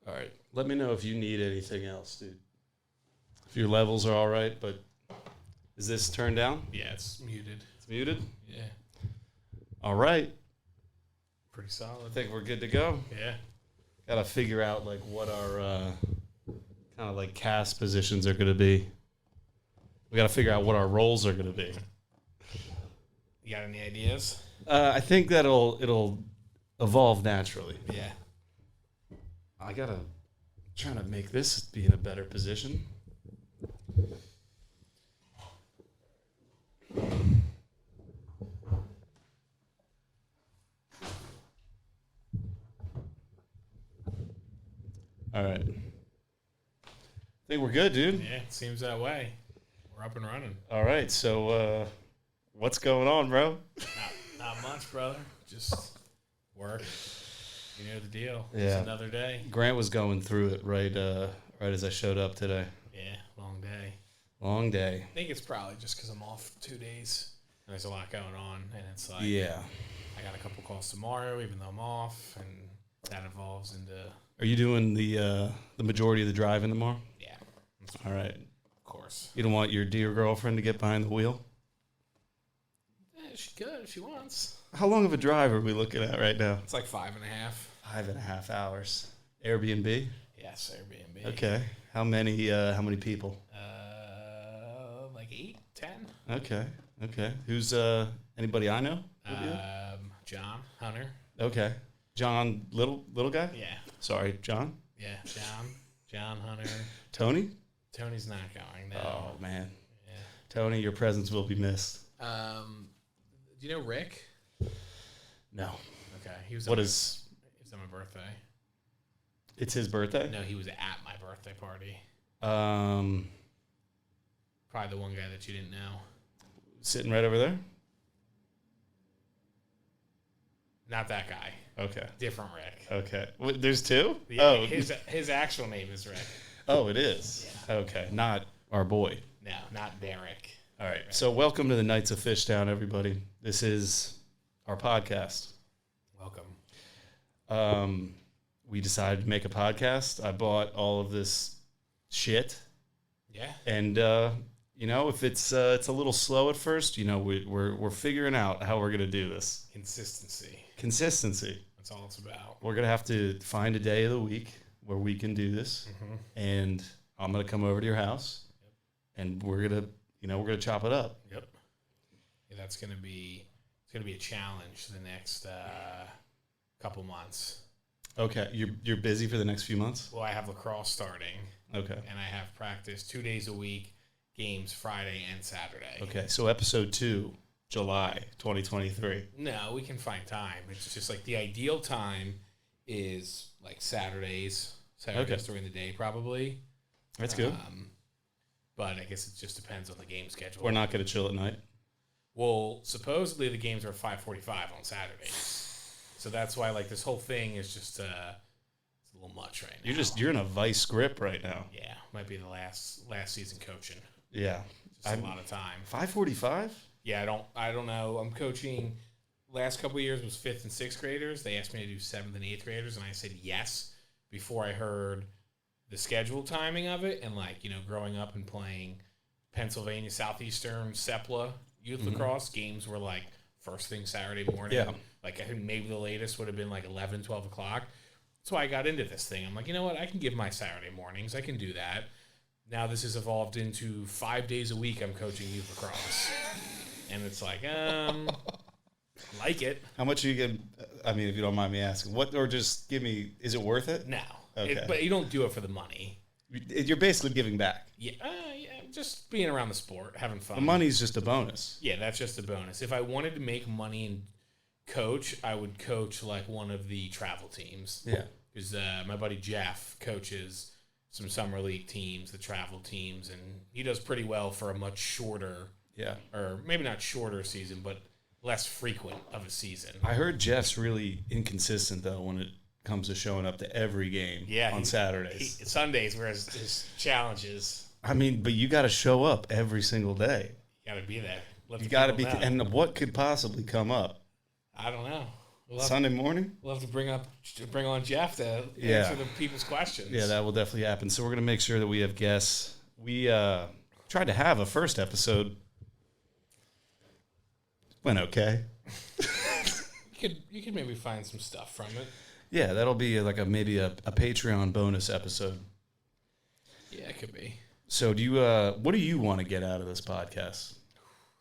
All right. Let me know if you need anything else, dude. If your levels are all right, but is this turned down? Yeah, it's muted. It's muted? Yeah. All right. Pretty solid. I think we're good to go. Yeah. Got to figure out like what our kind of like cast positions are going to be. We got to figure out what our roles are going to be. You got any ideas? I think it'll evolve naturally. Yeah. I gotta trying to make this be in a better position. All right. I think we're good, dude. Yeah, it seems that way. We're up and running. All right, so what's going on, bro? Not much, brother. Just work. You know the deal. Yeah. It's another day. Grant was going through it right as I showed up today. Yeah, long day. Long day. I think it's probably just because I'm off 2 days. And there's a lot going on, and it's like Yeah. I got a couple calls tomorrow, even though I'm off, and that evolves into Are you doing the majority of the driving tomorrow? yeah, All right. of course. You don't want your dear girlfriend to get behind the wheel? She could if she wants. How long of a drive are we looking at right now? It's like 5.5. 5.5 hours. Airbnb? Yes, Airbnb. Okay. How many people? Like 8, 10. Okay. Who's anybody I know? John Hunter. Okay. John, little guy? Yeah. Sorry, John. Yeah, John Hunter. Tony? Tony's not going. No. Oh man. Yeah. Tony, your presence will be missed. Do you know Rick? No. Okay. He was. What on is? He was on my birthday. It's his birthday? No, he was at my birthday party. Um. Probably the one guy that you didn't know. Sitting right over there. Not that guy. Okay. Different Rick. Okay. There's two? Oh. His actual name is Rick. Oh, it is? Yeah. Okay. Not our boy. No, not Derek. All right. So welcome to the Knights of Fishtown, everybody. This is our podcast. Welcome. We decided to make a podcast. I bought all of this shit. Yeah. And, if it's a little slow at first, we're figuring out how we're going to do this. Consistency. That's all it's about. We're going to have to find a day of the week where we can do this. Mm-hmm. And I'm going to come over to your house. Yep. And we're going to chop it up. Yep. Yeah, it's going to be a challenge the next couple months. Okay. You're busy for the next few months? Well, I have lacrosse starting. Okay. And I have practice 2 days a week, games Friday and Saturday. Okay. So episode 2, July 2023. No, we can find time. It's just like the ideal time is like Saturdays Okay. during the day probably. That's good. But I guess it just depends on the game schedule. We're not going to chill at night. Well, supposedly the games are 5:45 on Saturdays. So that's why like this whole thing is just it's a little much right now. You're in a vice grip right now. Yeah, might be the last season coaching. Yeah. Just a lot of time. 5:45? Yeah, I don't know. I'm coaching. Last couple of years was 5th and 6th graders. They asked me to do 7th and 8th graders, and I said yes before I heard the schedule timing of it. And growing up and playing Pennsylvania Southeastern Sepla youth lacrosse games were like first thing Saturday morning. Yeah. Like I think maybe the latest would have been like 11, 12 o'clock. That's why I got into this thing. I'm like, you know what? I can give my Saturday mornings. I can do that. Now this has evolved into 5 days a week I'm coaching youth lacrosse. And it's like, like it. How much are you getting? I mean, if you don't mind me asking, or just give me, is it worth it? No. Okay. But you don't do it for the money. You're basically giving back. Yeah, just being around the sport, having fun. The money's just a bonus. Yeah, that's just a bonus. If I wanted to make money and coach, I would coach like one of the travel teams. Yeah. Because my buddy Jeff coaches some summer league teams, the travel teams, and he does pretty well for a much shorter, or maybe not shorter season, but less frequent of a season. I heard Jeff's really inconsistent, though, when it comes to showing up to every game on Saturdays. Sundays were his challenges. I mean, but you got to show up every single day. You got to be there. You got to be, and what could possibly come up? I don't know. Sunday morning? We'll have to bring on Jeff to answer the people's questions. Yeah, that will definitely happen. So we're going to make sure that we have guests. We tried to have a first episode. Went okay. You could maybe find some stuff from it. Yeah, that'll be maybe a Patreon bonus episode. Yeah, it could be. So what do you want to get out of this podcast?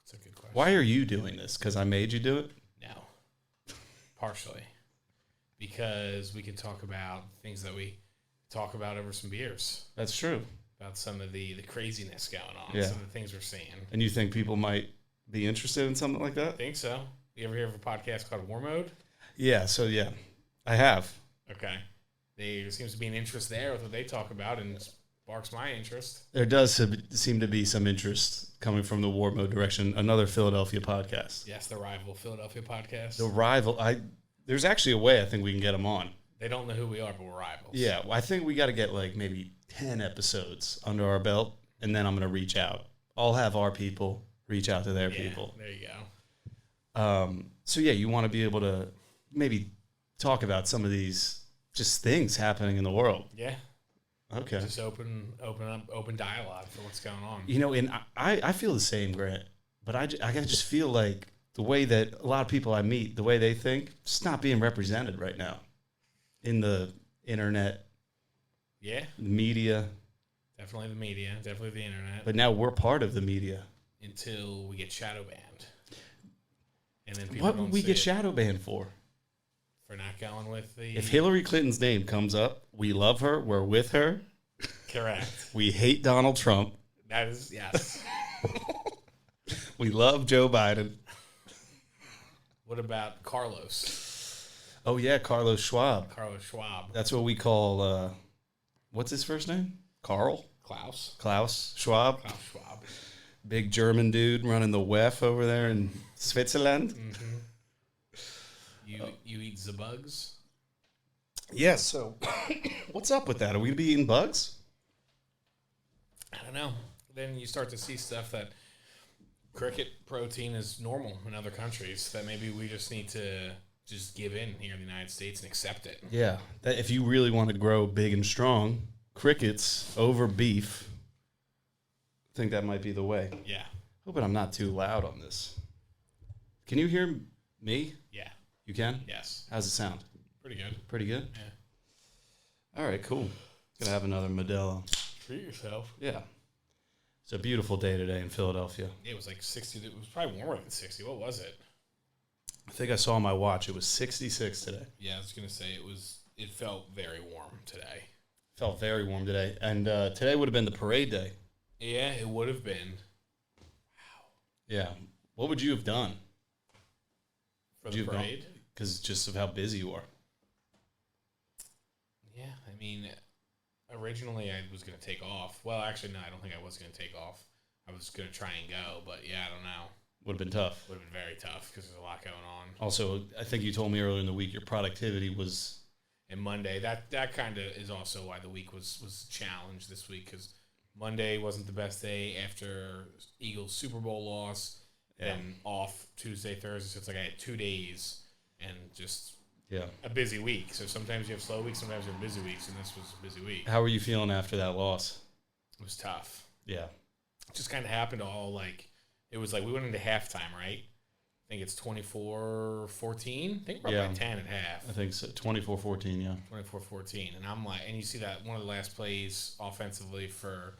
That's a good question. Why are you doing this? Because I made you do it? No. Partially. Because we can talk about things that we talk about over some beers. That's true. About some of the craziness going on. Yeah. Some of the things we're seeing. And you think people might be interested in something like that? I think so. You ever hear of a podcast called War Mode? Yeah, I have. Okay. There seems to be an interest there with what they talk about, and sparks my interest. There does seem to be some interest coming from the War Mode direction, another Philadelphia podcast. Yes, the rival Philadelphia podcast. The rival. There's actually a way I think we can get them on. They don't know who we are, but we're rivals. Yeah, I think we got to get maybe 10 episodes under our belt, and then I'm going to reach out. I'll have our people reach out to their people. There you go. So you want to be able to maybe talk about some of these just things happening in the world. Yeah. Okay. Just open dialogue for what's going on. And I feel the same, Grant, but I just feel like the way that a lot of people I meet, the way they think, it's not being represented right now in the internet. Yeah. The media. Definitely the media. Definitely the internet. But now we're part of the media. Until we get shadow banned. And then what would we get shadow banned for? For not going with the... If Hillary Clinton's name comes up, we love her. We're with her. Correct. We hate Donald Trump. That is, yes. We love Joe Biden. What about Carlos? Oh, yeah, Carlos Schwab. Carlos Schwab. That's what we call, what's his first name? Carl? Klaus Schwab. Klaus Schwab. Big German dude running the WEF over there in Switzerland. Mm-hmm. You eat the bugs? Yeah, so what's up with that? Are we going to be eating bugs? I don't know. Then you start to see stuff that cricket protein is normal in other countries, that maybe we just need to just give in here in the United States and accept it. Yeah, that if you really want to grow big and strong, crickets over beef, I think that might be the way. Yeah. Hoping I'm not too loud on this. Can you hear me? Yeah. You can? Yes. How's it sound? Pretty good. Pretty good? Yeah. All right, cool. Gonna have another Modelo. Treat yourself. Yeah. It's a beautiful day today in Philadelphia. It was like 60. It was probably warmer than 60. What was it? I think I saw on my watch it was 66 today. Yeah, I was gonna say it felt very warm today. Felt very warm today. And today would have been the parade day. Yeah, it would have been. Wow. Yeah. What would you have done? For the parade? Because just of how busy you are. Yeah, I mean, originally I was going to take off. Well, actually, no, I don't think I was going to take off. I was going to try and go, but yeah, I don't know. Would have been tough. Would have been very tough because there's a lot going on. Also, I think you told me earlier in the week your productivity was... And Monday, that kind of is also why the week was challenged this week, because Monday wasn't the best day after Eagles Super Bowl loss, and off Tuesday, Thursday, so it's like I had 2 days and just a busy week. So sometimes you have slow weeks, sometimes you have busy weeks, and this was a busy week. How were you feeling after that loss? It was tough. Yeah. It just kind of happened all it was like we went into halftime, right? I think it's 24-14. I think we're up by 10 at half. I think so. 24-14, yeah. 24-14. And I'm like, and you see that one of the last plays offensively for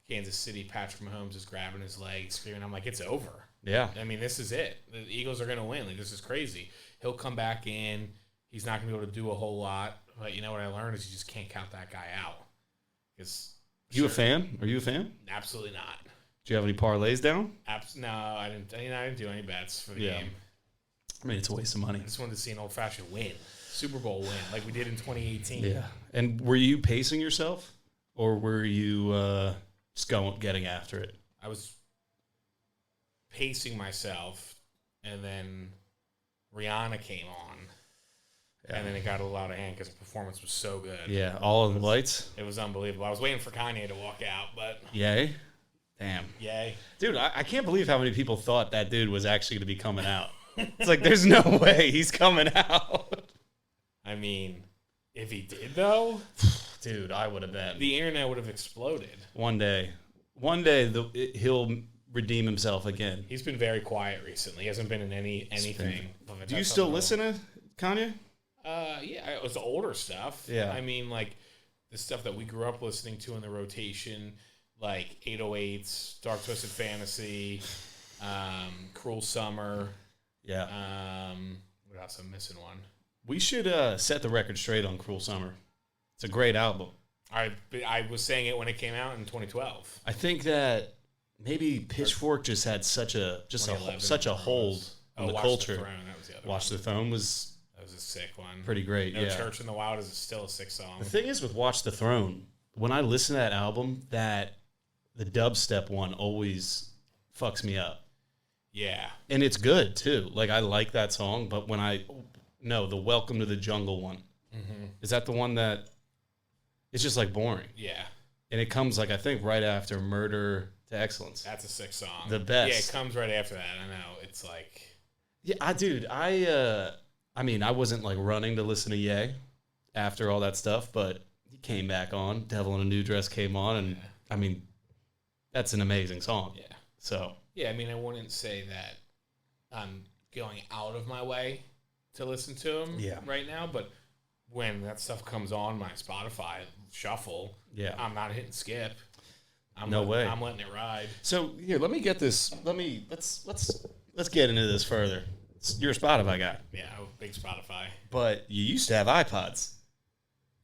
Kansas City, Patrick Mahomes is grabbing his leg, screaming. I'm like, it's over. Yeah. I mean, this is it. The Eagles are going to win. Like, this is crazy. He'll come back in. He's not going to be able to do a whole lot. But you know what I learned is you just can't count that guy out. You a fan? Are you a fan? Absolutely not. Do you have any parlays down? No, I didn't. I didn't do any bets for the game. I mean, it's a waste of money. I just wanted to see an old-fashioned win, Super Bowl win, like we did in 2018. Yeah. And were you pacing yourself, or were you just getting after it? I was pacing myself, and then Rihanna came on, and then it got a little out of hand because the performance was so good. Yeah, all of the lights. It was unbelievable. I was waiting for Kanye to walk out, but yay. Damn. Yay. Dude, I can't believe how many people thought that dude was actually going to be coming out. It's like, there's no way he's coming out. I mean, if he did, though, dude, I would have been. The internet would have exploded. One day, he'll redeem himself again. He's been very quiet recently. He hasn't been in anything. Do you still listen to Kanye? Yeah, it was the older stuff. Yeah. I mean, like, the stuff that we grew up listening to in the rotation, like 808s, Dark Twisted Fantasy, Cruel Summer. Yeah. What else? I'm missing one. We should set the record straight on Cruel Summer. It's a great album. I was saying it when it came out in 2012. I think that maybe Pitchfork just had such a hold on the culture. Watch the Throne was a sick one. Pretty great. No yeah. Church in the Wild is still a sick song. The thing is with Watch the Throne, when I listen to that album, the dubstep one always fucks me up. Yeah. And it's good too. Like, I like that song, but the Welcome to the Jungle one. Mm-hmm. Is that the one that it's just like boring? Yeah. And it comes like, I think, right after Murder to Excellence. That's a sick song. The best. Yeah, it comes right after that. I know. It's like... Yeah, I mean, I wasn't like running to listen to Ye after all that stuff, but he came back on. Devil in a New Dress came on, and I mean, that's an amazing song. Yeah. So. Yeah, I mean, I wouldn't say that I'm going out of my way to listen to him right now, but when that stuff comes on my Spotify shuffle, I'm not hitting skip. No way. I'm letting it ride. So here, let me get this. Let's get into this further. You're a Spotify guy. Yeah, I'm a big Spotify. But you used to have iPods.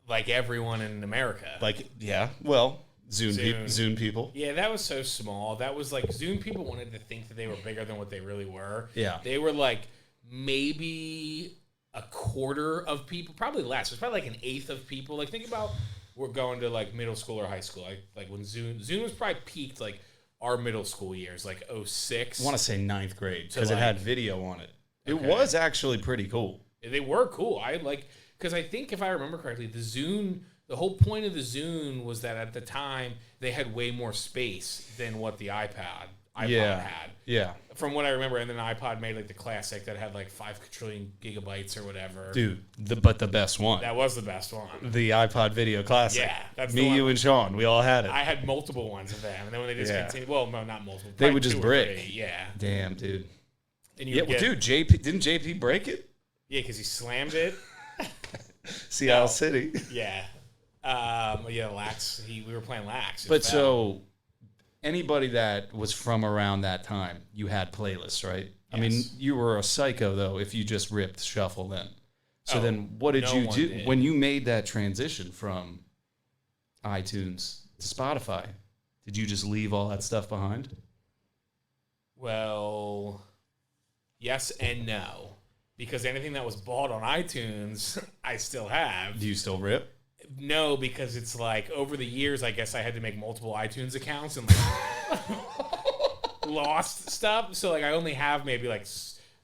Like everyone in America. Zune people. Yeah, that was so small. That was like, Zune people wanted to think that they were bigger than what they really were. Yeah. They were like maybe a quarter of people, probably less. It was probably like an eighth of people. Like, think about we're going to like middle school or high school. Like when Zune was probably peaked like our middle school years, like 06. I want to say 9th grade because it had video on it. It was actually pretty cool. They were cool. Because I think if I remember correctly, the whole point of the Zune was that at the time they had way more space than what the iPod had. Yeah. From what I remember, and then the iPod made like the classic that had like 5 trillion gigabytes or whatever. Dude, but the best one. That was the best one. The iPod Video Classic. Yeah, that's me, you, and Sean. We all had it. I had multiple ones of them, and then when they discontinued, well, no, not multiple. They would just break. 3, yeah. Damn, dude. And dude, didn't JP break it? Yeah, because he slammed it. Seattle City. Yeah. Lax. We were playing Lax. But so, anybody that was from around that time, you had playlists, right? Yes. I mean, you were a psycho, though, if you just ripped shuffle then. So then what did you do when you made that transition from iTunes to Spotify? Did you just leave all that stuff behind? Well, yes and no. Because anything that was bought on iTunes, I still have. Do you still rip? No, because it's like over the years, I guess I had to make multiple iTunes accounts and like lost stuff. So like I only have maybe like,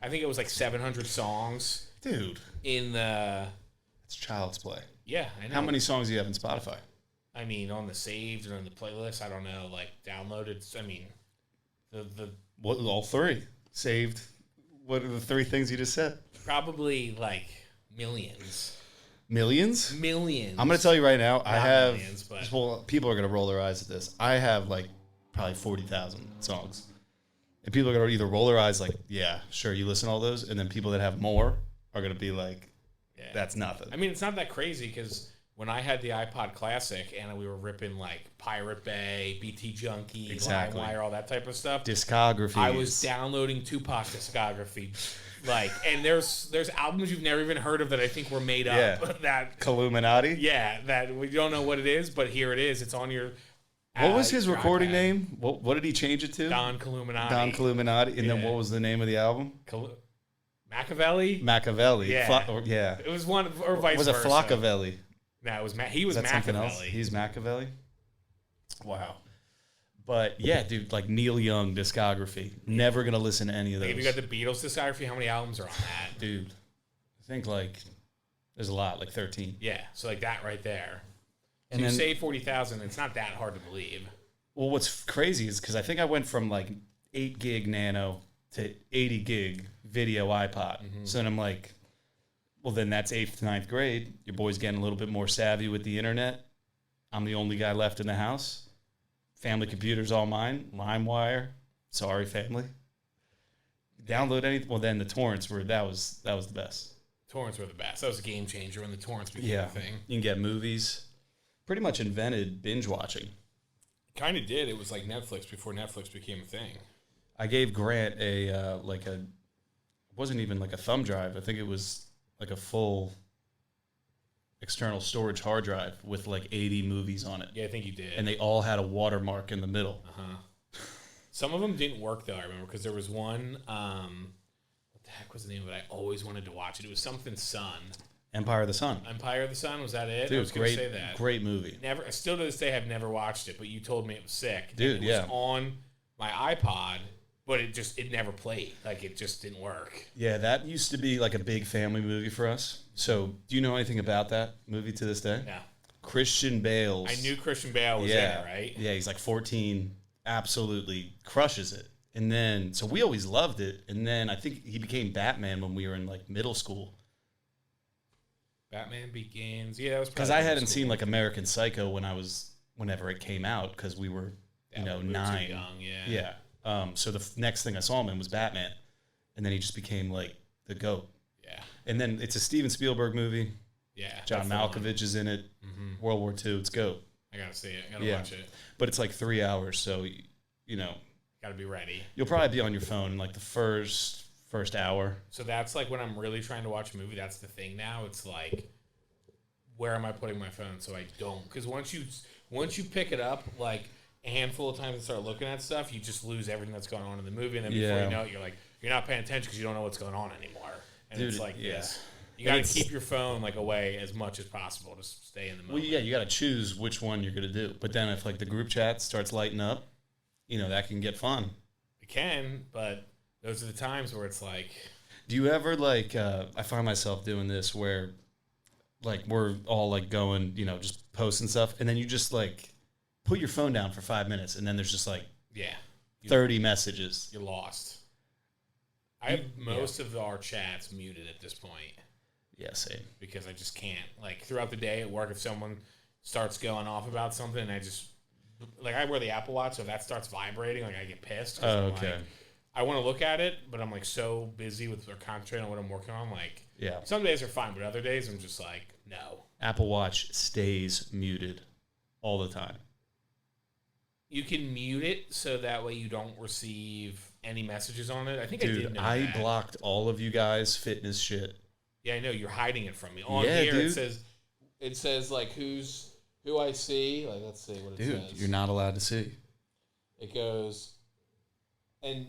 I think it was like 700 songs. Dude. It's child's play. Yeah, I know. How many songs do you have in Spotify? I mean, on the saved and on the playlist, I don't know, like downloaded. I mean, all 3 saved. What are the 3 things you just said? Probably like millions. Millions? Millions. I'm going to tell you right now, Not I have... millions, but... Well, people are going to roll their eyes at this. I have like probably 40,000 songs. And people are going to either roll their eyes like, yeah, sure, you listen to all those. And then people that have more are going to be like, that's nothing. I mean, it's not that crazy because when I had the iPod Classic and we were ripping like Pirate Bay, BT Junkie, LimeWire, all that type of stuff. Discography. I was downloading Tupac discography. Like, and there's albums you've never even heard of that I think were made up. Yeah. That Illuminati? Yeah, that we don't know what it is, but here it is. It's on your... What was his recording name? What did he change it to? Don Columinati. Don Columinati. And then what was the name of the album? Machiavelli? Machiavelli. Yeah. It was one, or vice versa. Was it Flockavelli? No, it was he was Machiavelli. He's Machiavelli? Wow. But yeah, dude, like Neil Young discography. Never going to listen to any of those. If you got the Beatles discography, how many albums are on that? Dude, I think like there's a lot, like 13. Yeah, so like that right there. And you say 40,000, it's not that hard to believe. Well, what's crazy is because I think I went from like 8 gig nano to 80 gig video iPod. So then I'm like, well, then that's 8th to 9th grade. Your boy's getting a little bit more savvy with the internet. I'm the only guy left in the house. Family computer's all mine. LimeWire. Sorry, family. Download anything. Well, then the torrents were, that was the best. Torrents were the best. That was a game changer when the torrents became a thing. You can get movies. Pretty much invented binge watching. Kind of did. It was like Netflix before Netflix became a thing. I gave Grant it wasn't even like a thumb drive. I think it was like a full external storage hard drive with like 80 movies on it. Yeah, I think you did. And they all had a watermark in the middle. Some of them didn't work though, I remember, because there was one, what the heck was the name of it? I always wanted to watch it. It was something Sun. Empire of the Sun. Empire of the Sun, was that it? Dude, I was going to say that. Great movie. Never, still to this day, I've never watched it, but you told me it was sick. Dude, it was on my iPod, but it never played. Like, it just didn't work. Yeah, that used to be like a big family movie for us. So, do you know anything about that movie to this day? No. Christian Bale. I knew Christian Bale was in it, right? Yeah, he's like 14, absolutely crushes it. And then, so we always loved it. And then I think he became Batman when we were in like middle school. Batman Begins. Yeah, that was because I hadn't seen like American Psycho whenever it came out because we were, 9. Too young, yeah. So the next thing I saw him in was Batman, and then he just became like the GOAT. Yeah. And then it's a Steven Spielberg movie. Yeah. John Malkovich is in it. World War II. It's GOAT. I gotta see it. I gotta watch it. But it's like 3 hours, so gotta be ready. You'll probably be on your phone in like the first hour. So that's like when I'm really trying to watch a movie. That's the thing now. It's like, where am I putting my phone so I don't? Because once you pick it up, like a handful of times and start looking at stuff, you just lose everything that's going on in the movie, and then before you know it, you're not paying attention because you don't know what's going on anymore. And it's like this. You got to keep your phone like away as much as possible to stay in the moment. Well, yeah, you got to choose which one you're gonna do. But then if like the group chat starts lighting up, that can get fun. It can, but those are the times where it's like. Do you ever like? I find myself doing this where, like, we're all like going, just posting stuff, and then you just like put your phone down for 5 minutes, and then there's just like 30 messages. You're lost. I have most of our chats muted at this point. Yeah, same. Because I just can't. Like, throughout the day at work, if someone starts going off about something, and I wear the Apple Watch, so if that starts vibrating, like, I get pissed. Oh, okay. I want to look at it, but I'm, like, so busy or concentrating on what I'm working on. Like, some days are fine, but other days I'm just like, no. Apple Watch stays muted all the time. You can mute it so that way you don't receive any messages on it. I think I did know that. Blocked all of you guys' fitness shit. Yeah, I know. You're hiding it from me. On here, dude. It says like who I see. Like, let's see what it says. Dude, you're not allowed to see. It goes, and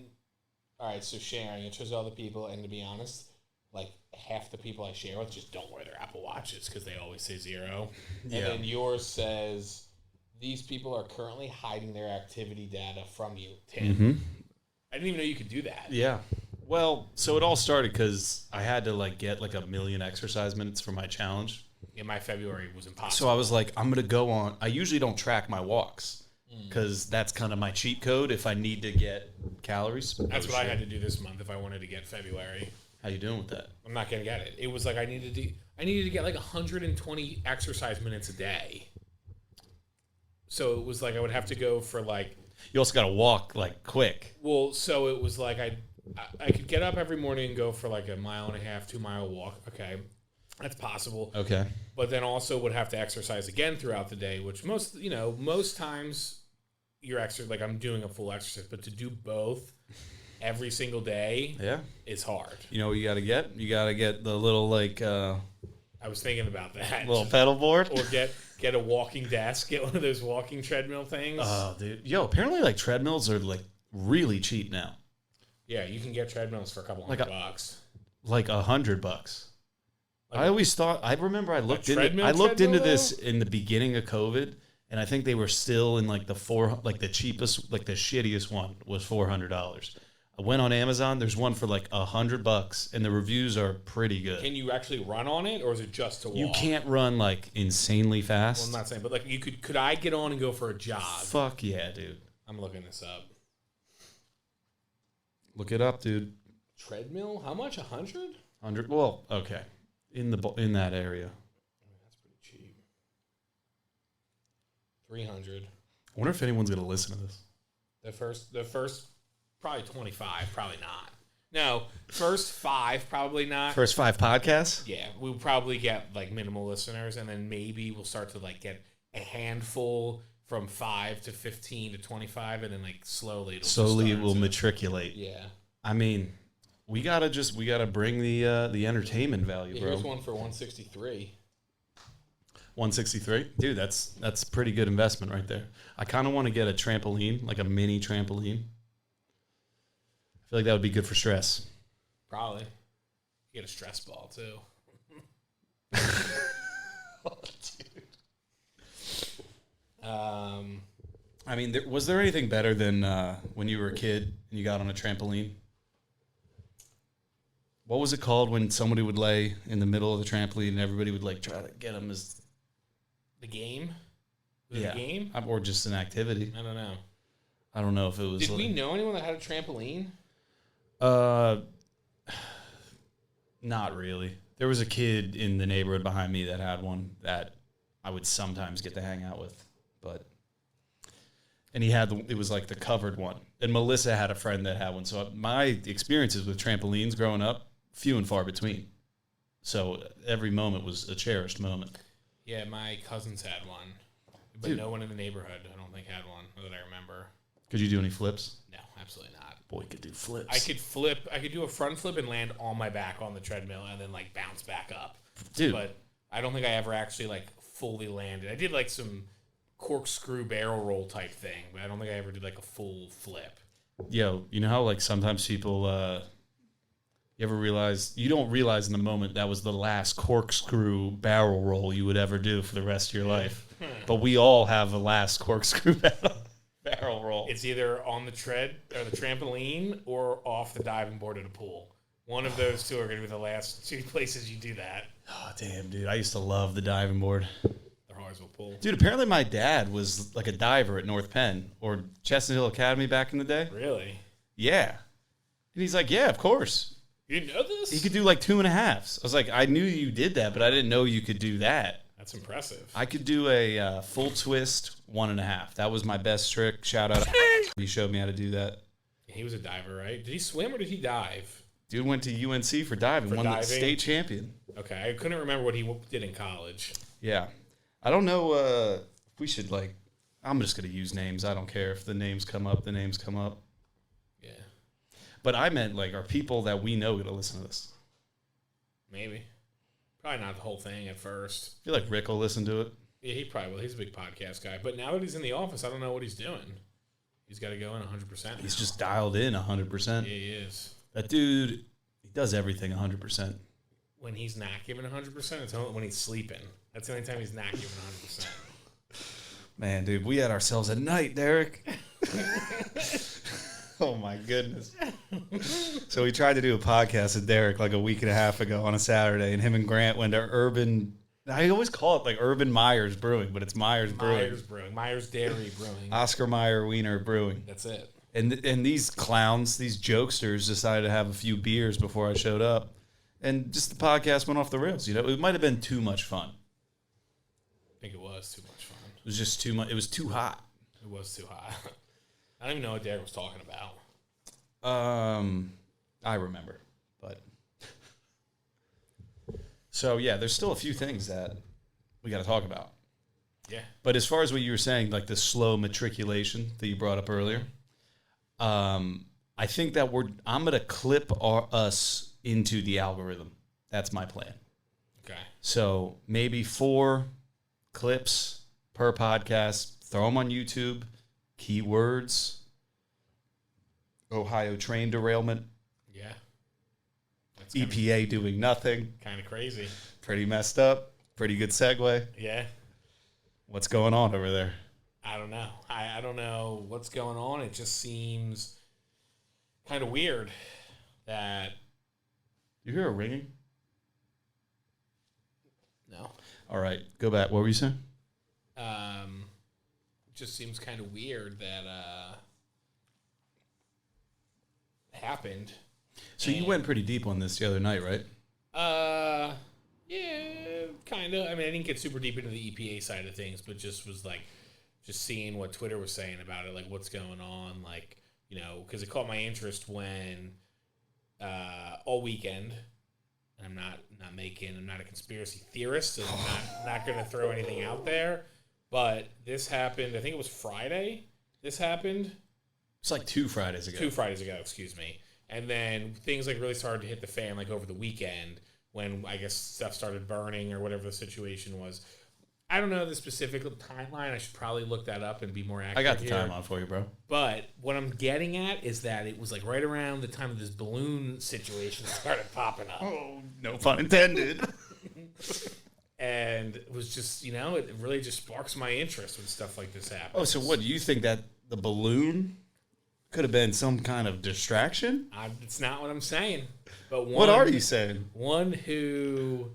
all right, so sharing. It shows all the people, and to be honest, like half the people I share with just don't wear their Apple Watches because they always say 0. Yeah. And then yours says, these people are currently hiding their activity data from you, Tim. I didn't even know you could do that. Yeah. Well, so it all started because I had to like get like 1 million exercise minutes for my challenge. Yeah, my February was impossible. So I was like, I'm going to go on. I usually don't track my walks because that's kind of my cheat code if I need to get calories. That's what I had to do this month if I wanted to get February. How you doing with that? I'm not going to get it. It was like I needed to get like 120 exercise minutes a day. So it was like I would have to go for like... You also got to walk like quick. Well, so it was like I could get up every morning and go for like a 1.5 mile, 2 mile walk. Okay. That's possible. Okay. But then also would have to exercise again throughout the day, which most times you're like I'm doing a full exercise, but to do both every single day is hard. You know what you got to get? You got to get the little like... I was thinking about that. Little pedal board? Or get a walking desk, get one of those walking treadmill things. Oh, dude. Yo, apparently like treadmills are like really cheap now. Yeah, you can get treadmills for a couple $100. Like $100. I always thought, I remember I looked into this in the beginning of COVID, and I think they were still in like the cheapest, like the shittiest one was $400. I went on Amazon. There's one for like $100, and the reviews are pretty good. Can you actually run on it, or is it just to walk? You can't run like insanely fast. Well, I'm not saying, but like you could I get on and go for a jog? Fuck yeah, dude. I'm looking this up. Look it up, dude. Treadmill? How much? 100? 100. Well, okay. In that area. That's pretty cheap. 300. I wonder if anyone's gonna listen to this. The first, probably 25. Probably not. No, first 5, probably not. First 5 podcasts? Yeah, we'll probably get like minimal listeners, and then maybe we'll start to like get a handful from 5 to 15 to 25, and then like slowly it will matriculate. Yeah. I mean, we gotta bring the entertainment value, bro. Here's one for 163. 163, dude. That's a pretty good investment right there. I kind of want to get a trampoline, like a mini trampoline. I feel like that would be good for stress. Probably. You get a stress ball too. Oh, dude. I mean, was there anything better than when you were a kid and you got on a trampoline? What was it called when somebody would lay in the middle of the trampoline and everybody would like try to get them as the game? Was it a game? Or just an activity. I don't know. I don't know if it was. Did we know anyone that had a trampoline? Not really. There was a kid in the neighborhood behind me that had one that I would sometimes get to hang out with, and he had it was like the covered one. And Melissa had a friend that had one. So my experiences with trampolines growing up, few and far between. So every moment was a cherished moment. Yeah, my cousins had one, but dude, no one in the neighborhood, I don't think, had one that I remember. Could you do any flips? No, absolutely not. Boy, could do flips. I could flip. I could do a front flip and land on my back on the treadmill and then like bounce back up. Dude. But I don't think I ever actually like fully landed. I did like some corkscrew barrel roll type thing, but I don't think I ever did like a full flip. Yo, you know how like sometimes people, you don't realize in the moment that was the last corkscrew barrel roll you would ever do for the rest of your life. But we all have a last corkscrew barrel roll. It's either on the tread or the trampoline or off the diving board at a pool. One of those two are going to be the last 2 places you do that. Oh, damn, dude. I used to love the diving board. The Hartsville pool. Dude, apparently my dad was like a diver at North Penn or Chestnut Hill Academy back in the day. Really? Yeah. And he's like, yeah, of course. You didn't know this? He could do like 2.5s. I was like, I knew you did that, but I didn't know you could do that. That's impressive. I could do a full twist 1.5. That was my best trick. Shout out. He showed me how to do that. He was a diver, right? Did he swim or did he dive? Dude went to UNC for diving. Won the state champion. Okay. I couldn't remember what he did in college. Yeah. I don't know if we should like, I'm just going to use names. I don't care if the names come up, the names come up. Yeah. But I meant like, are people that we know going to listen to this? Maybe. Probably not the whole thing at first. I feel like Rick will listen to it. Yeah, he probably will. He's a big podcast guy. But now that he's in the office, I don't know what he's doing. He's got to go in 100%. He's just dialed in 100%. Yeah, he is. That dude, he does everything 100%. When he's not giving 100%, it's only when he's sleeping. That's the only time he's not giving 100%. Man, dude, we had ourselves a night, Derek. Oh, my goodness. So we tried to do a podcast with Derek like a week and a half ago on a Saturday, and him and Grant went to Urban. I always call it like Urban Myers Brewing, but it's Myers Brewing. Myers Dairy Brewing. Oscar Mayer Wiener Brewing. That's it. And these clowns, these jokesters decided to have a few beers before I showed up. And just the podcast went off the rails. You know, it might have been too much fun. I think it was too much fun. It was just too much. It was too hot. It was too hot. I don't even know what Derek was talking about. I remember, but so yeah, there's still a few things that we got to talk about. Yeah. But as far as what you were saying, like the slow matriculation that you brought up earlier, I think that I'm gonna clip us into the algorithm. That's my plan. Okay. So maybe 4 clips per podcast. Throw them on YouTube. Keywords. Ohio train derailment. Yeah. That's EPA doing nothing. Kind of crazy. Pretty messed up. Pretty good segue. Yeah. What's going on over there? I don't know. I don't know what's going on. It just seems kind of weird that... You hear a ringing? No. All right. Go back. What were you saying? It just seems kind of weird that... happened. So you went pretty deep on this the other night, right? Yeah, kind of. I mean, I didn't get super deep into the EPA side of things, but just was like, just seeing what Twitter was saying about it, like what's going on, like, because it caught my interest when all weekend, and I'm not a conspiracy theorist, so I'm not going to throw anything out there, but this happened, I think it was Friday this happened. It's like 2 Fridays ago. 2 Fridays ago, excuse me. And then things like really started to hit the fan like over the weekend when I guess stuff started burning or whatever the situation was. I don't know the specific timeline. I should probably look that up and be more accurate. I got the timeline for you, bro. But what I'm getting at is that it was like right around the time this balloon situation started popping up. Oh, no pun intended. And it was just, it really just sparks my interest when stuff like this happens. Oh, so what, do you think that the balloon could have been some kind of distraction? It's not what I'm saying. But what are you saying? One who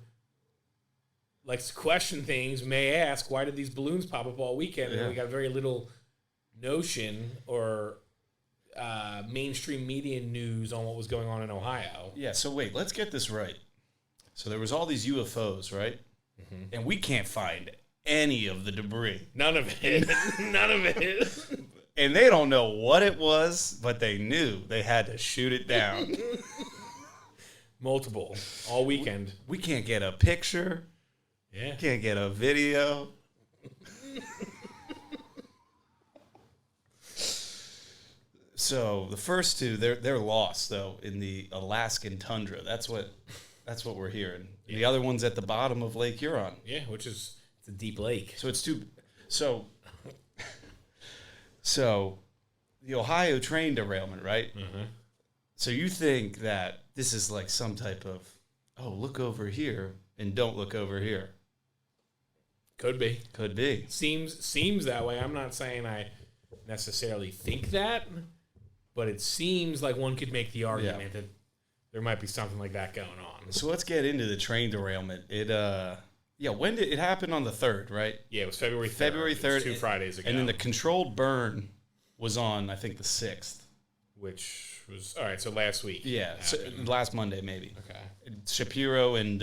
likes to question things may ask, why did these balloons pop up all weekend? Yeah. And we got very little notion or mainstream media news on what was going on in Ohio. Yeah, so wait, let's get this right. So there was all these UFOs, right? Mm-hmm. And we can't find any of the debris. None of it. None of it. And they don't know what it was, but they knew they had to shoot it down. Multiple. All weekend. We can't get a picture. Yeah. Can't get a video. So the first two, they're lost though in the Alaskan tundra. That's what we're hearing. Yeah. The other one's at the bottom of Lake Huron. Yeah, it's a deep lake. So it's So the Ohio train derailment, right? Mm-hmm. So you think that this is like some type of, look over here and don't look over here. Could be. Could be. Seems that way. I'm not saying I necessarily think that, but it seems like one could make the argument that there might be something like that going on. So let's get into the train derailment. When did it happen? On the 3rd, right? Yeah, it was February 3rd. February 3rd. 2 Fridays ago. And then the controlled burn was on, I think, the 6th. Which was, all right, so last week. Yeah, so last Monday maybe. Okay. Shapiro and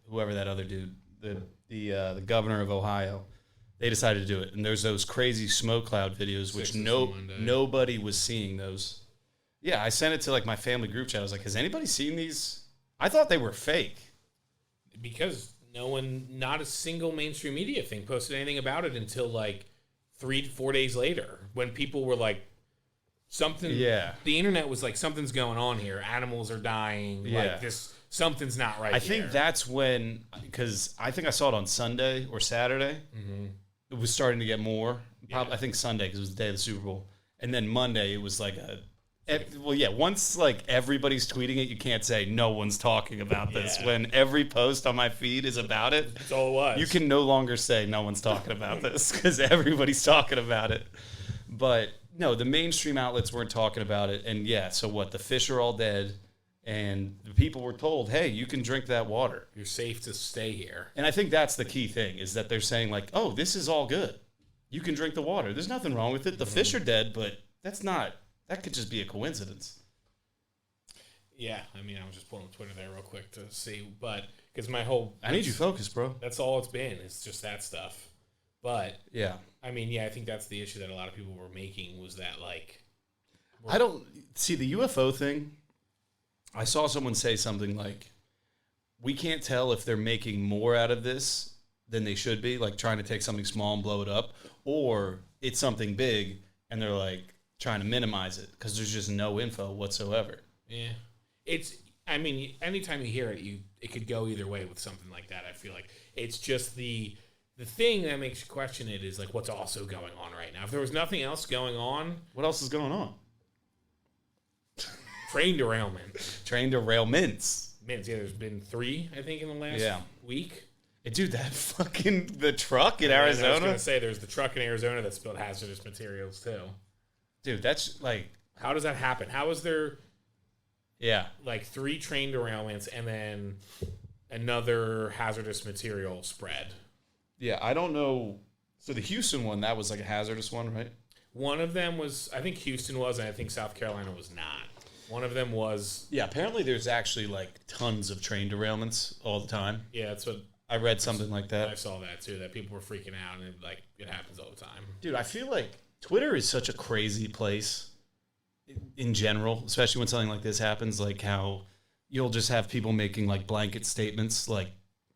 whoever that other dude, the governor of Ohio, they decided to do it. And there's those crazy smoke cloud videos, which nobody was seeing those. Yeah, I sent it to like my family group chat. I was like, has anybody seen these? I thought they were fake. Because not a single mainstream media thing posted anything about it until like 3 to 4 days later when people were like, something. Yeah. The internet was like, something's going on here. Animals are dying. Yeah. Like this, something's not right. I think that's when, because I think I saw it on Sunday or Saturday. Mm-hmm. It was starting to get more. I think Sunday because it was the day of the Super Bowl, and then Monday it was like once like everybody's tweeting it, you can't say no one's talking about this. When every post on my feed is about it, that's all it was. You can no longer say no one's talking about this because everybody's talking about it. But no, the mainstream outlets weren't talking about it. And so what? The fish are all dead, and the people were told, hey, you can drink that water. You're safe to stay here. And I think that's the key thing, is that they're saying like, oh, this is all good. You can drink the water. There's nothing wrong with it. The fish are dead, but that could just be a coincidence. Yeah, I mean, I was just pulling Twitter there real quick to see, but because I need you focused, bro. That's all it's been. It's just that stuff. But yeah, I mean, I think that's the issue that a lot of people were making was that like, I don't see the UFO thing. I saw someone say something like, we can't tell if they're making more out of this than they should be, like trying to take something small and blow it up, or it's something big and they're like trying to minimize it because there's just no info whatsoever. Yeah. I mean, anytime you hear it, it could go either way with something like that. I feel like it's just the thing that makes you question it is like what's also going on right now. If there was nothing else going on, what else is going on? Train derailment. Train derailments. Yeah, there's been 3, I think, in the last week. Dude, the truck in Arizona. I was going to say, there's the truck in Arizona that spilled hazardous materials, too. Dude, that's like... How does that happen? How is there... Yeah. Like 3 train derailments and then another hazardous material spread? Yeah, I don't know. So the Houston one, that was like a hazardous one, right? One of them was... I think Houston was, and I think South Carolina was not. One of them was... Yeah, apparently there's actually, like, tons of train derailments all the time. Yeah, that's what... I read something like that. I saw that, too, that people were freaking out, and, it happens all the time. Dude, I feel like Twitter is such a crazy place in general, especially when something like this happens, like how you'll just have people making, like, blanket statements, like,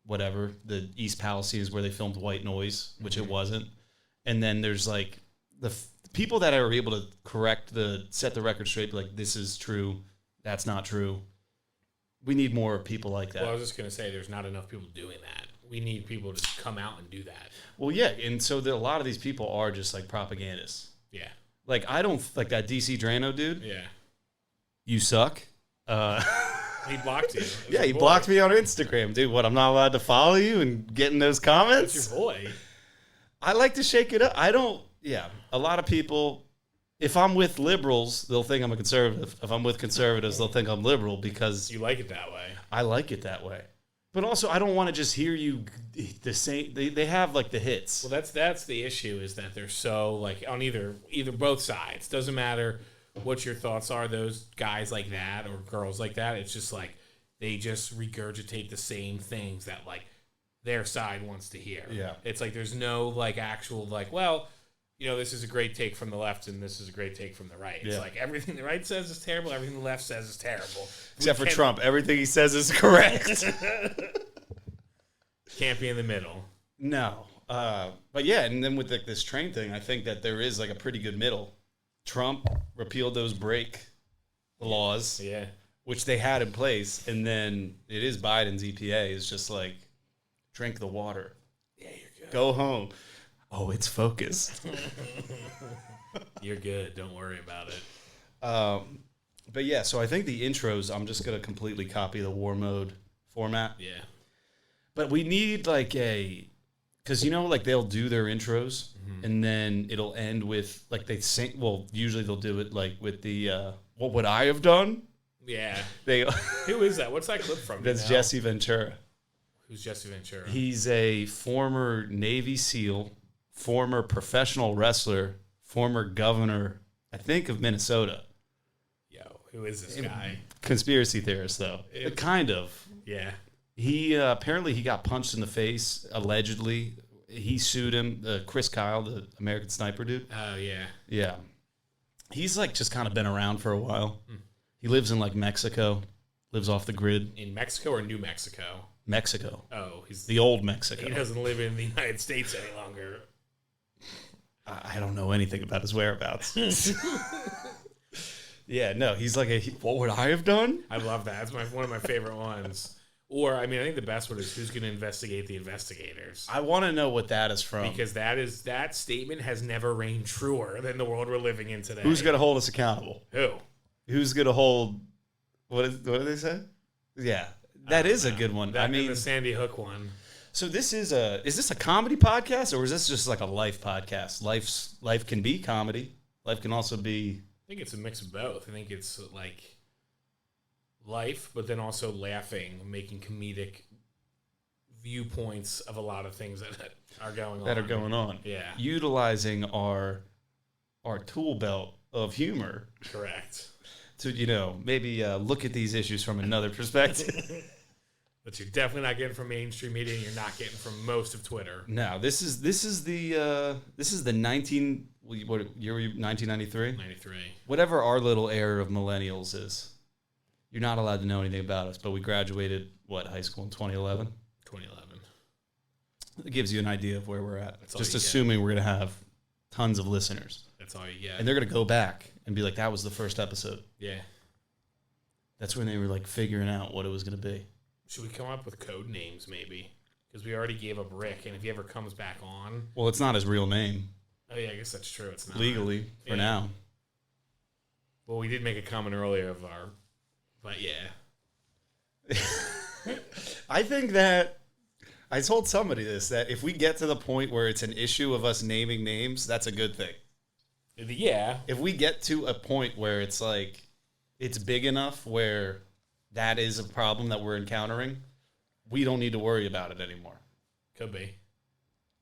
whatever, the East Palestine is where they filmed White Noise, which it wasn't. And then there's, like, the people that are able to set the record straight, like, this is true, that's not true. We need more people like that. Well, I was just going to say, there's not enough people doing that. We need people to come out and do that. Well, yeah, and so a lot of these people are just, like, propagandists. Yeah. Like, I don't, like, that DC Drano dude. Yeah. You suck. He blocked you. Yeah, he blocked me on Instagram. Dude, what, I'm not allowed to follow you and get in those comments? That's your boy. I like to shake it up. A lot of people, if I'm with liberals, they'll think I'm a conservative. If I'm with conservatives, they'll think I'm liberal because... You like it that way. I like it that way. But also, I don't want to just hear you the same... They have, like, the hits. Well, that's the issue, is that they're so, like, on either both sides. Doesn't matter what your thoughts are, those guys like that or girls like that. It's just, like, they just regurgitate the same things that, like, their side wants to hear. Yeah. It's like there's no, like, actual, like, well... You know, this is a great take from the left, and this is a great take from the right. It's like everything the right says is terrible, everything the left says is terrible. Except for Trump. Everything he says is correct. Can't be in the middle. No. But yeah, and then with this train thing, I think that there is, like, a pretty good middle. Trump repealed those brake laws, which they had in place, and then it is Biden's EPA is just like, drink the water. Yeah, you're good. Go home. Oh, it's focused. You're good. Don't worry about it. But yeah, so I think the intros, I'm just going to completely copy the war mode format. Yeah. But we need like because like they'll do their intros and then it'll end with like they sing. Well, usually they'll do it like with the, what would I have done? Yeah. Who is that? What's that clip from? That's Jesse Ventura. Who's Jesse Ventura? He's a former Navy SEAL, former professional wrestler, former governor, I think, of Minnesota. Yo, who is this guy? Conspiracy theorist, though. Kind of. Yeah. He apparently he got punched in the face, allegedly. He sued him, Chris Kyle, the American Sniper dude. Oh, yeah. Yeah. He's like just kind of been around for a while. He lives in like Mexico, lives off the grid. In Mexico or New Mexico? Mexico. Oh, he's the old Mexico. He doesn't live in the United States any longer. I don't know anything about his whereabouts. Yeah, no, he's like what would I have done? I love that. That's one of my favorite ones. Or, I mean, I think the best one is who's going to investigate the investigators. I want to know what that is from. Because that statement has never reigned truer than the world we're living in today. Who's going to hold us accountable? Who? Who's going to hold... What do they say? Yeah, that is a good one. I mean, the Sandy Hook one. So is this a comedy podcast or is this just like a life podcast? Life can be comedy. Life can also be... I think it's a mix of both. I think it's like life, but then also laughing, making comedic viewpoints of a lot of things that are going on. Yeah. Utilizing our tool belt of humor. Correct. To, maybe look at these issues from another perspective. But you're definitely not getting from mainstream media, and you're not getting from most of Twitter. No, this is the 1993? 93. Whatever our little era of millennials is. You're not allowed to know anything about us, but we graduated, high school in 2011? 2011. It gives you an idea of where we're at. Just assuming we're going to have tons of listeners. That's all you get. And they're going to go back and be like, that was the first episode. Yeah. That's when they were like figuring out what it was going to be. Should we come up with code names maybe? Because we already gave up Rick, and if he ever comes back on... Well, it's not his real name. Oh, yeah, I guess that's true. It's not. Legally, for now. Well, we did make a comment earlier of our... But, yeah. I think that... I told somebody this, that if we get to the point where it's an issue of us naming names, that's a good thing. Yeah. If we get to a point where it's like... It's big enough where that is a problem that we're encountering, we don't need to worry about it anymore. Could be.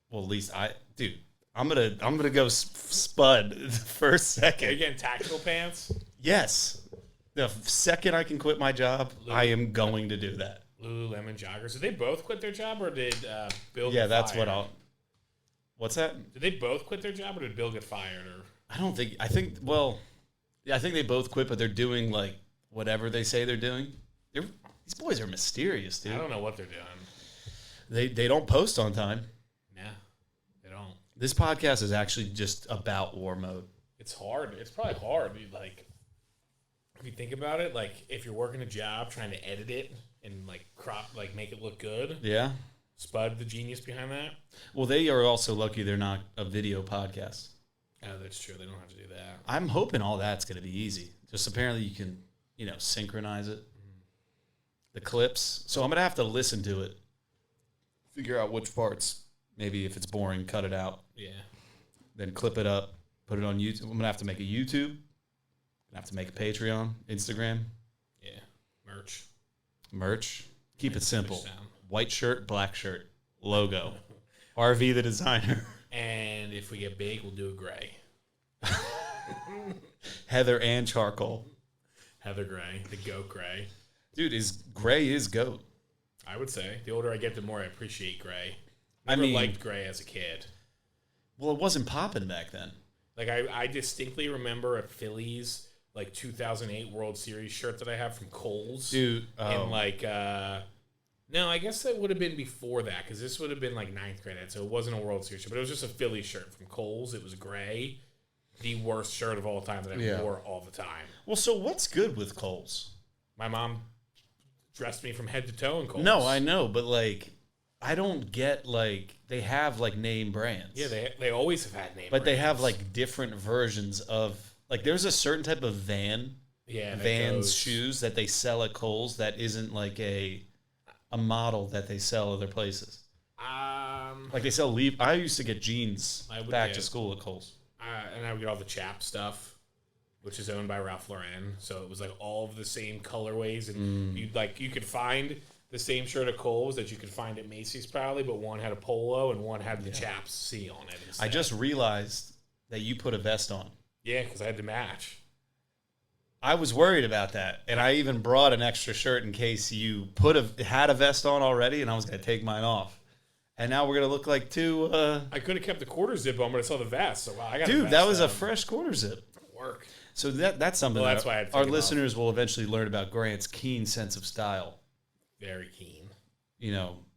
Well, at least dude, I'm gonna go spud the first second. Are you getting tactical pants? Yes. The second I can quit my job, I am going to do that. Lululemon joggers. Did they both quit their job, or did Bill? Yeah, get that's fired? what I'll. What's that? Did they both quit their job, or did Bill get fired? Or I don't think. I think. Well, yeah, I think they both quit, but they're doing like whatever they say they're doing. These boys are mysterious, dude. I don't know what they're doing. They don't post on time. Nah, they don't. This podcast is actually just about war mode. It's hard. It's probably hard. Like, if you think about it, like if you're working a job trying to edit it and like crop, like make it look good. Yeah. Spud, the genius behind that. Well, they are also lucky they're not a video podcast. Oh, that's true. They don't have to do that. I'm hoping all that's going to be easy. Just apparently you can, synchronize it. The clips. So I'm going to have to listen to it. Figure out which parts. Maybe if it's boring, cut it out. Yeah. Then clip it up. Put it on YouTube. I'm going to have to make a YouTube. I'm going to have to make a Patreon, Instagram. Yeah. Merch. Keep it simple. Fishtown. White shirt, black shirt. Logo. RV the designer. And if we get big, we'll do a gray. Heather and charcoal. Heather gray. The goat gray. Dude, gray is goat. I would say. The older I get, the more I appreciate gray. I Never liked gray as a kid. Well, it wasn't popping back then. Like, I distinctly remember a Phillies, 2008 World Series shirt that I have from Kohl's. Dude. And, no, I guess that would have been before that, because this would have been, 9th grade. So it wasn't a World Series shirt, but it was just a Phillies shirt from Kohl's. It was gray. The worst shirt of all time that I wore all the time. Well, so what's good with Kohl's? My mom dressed me from head to toe in Kohl's. No, I know, but, I don't get, they have, name brands. Yeah, they always have had name brands. But they have, different versions of, there's a certain type of Vans shoes that they sell at Kohl's that isn't, a model that they sell other places. They sell I used to get jeans back to school at Kohl's. And I would get all the Chap stuff, which is owned by Ralph Lauren. So it was all of the same colorways, and you could find the same shirt at Kohl's that you could find at Macy's probably, but one had a polo and one had the Chaps C on it instead. I just realized that you put a vest on. Yeah, because I had to match. I was worried about that, and I even brought an extra shirt in case you had a vest on already, and I was going to take mine off. And now we're going to look like two... I could have kept the quarter zip on, but I saw the vest, so I got Dude, a vest that was a fresh quarter zip. Work. So that's something that's why our listeners will eventually learn about Grant's keen sense of style. Very keen.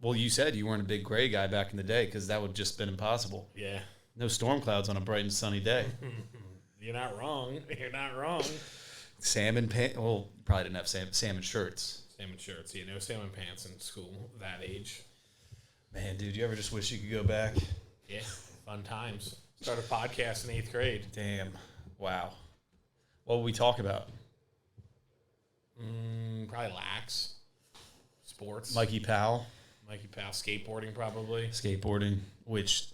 Well, you said you weren't a big gray guy back in the day because that would just been impossible. Yeah. No storm clouds on a bright and sunny day. You're not wrong. You're not wrong. Salmon pants. Well, probably didn't have salmon shirts. Salmon shirts. Yeah, no salmon pants in school that age. Man, dude, you ever just wish you could go back? Yeah, fun times. Start a podcast in 8th grade. Damn. Wow. What would we talk about? Probably lax. Sports. Mikey Powell. Skateboarding probably. Skateboarding, which,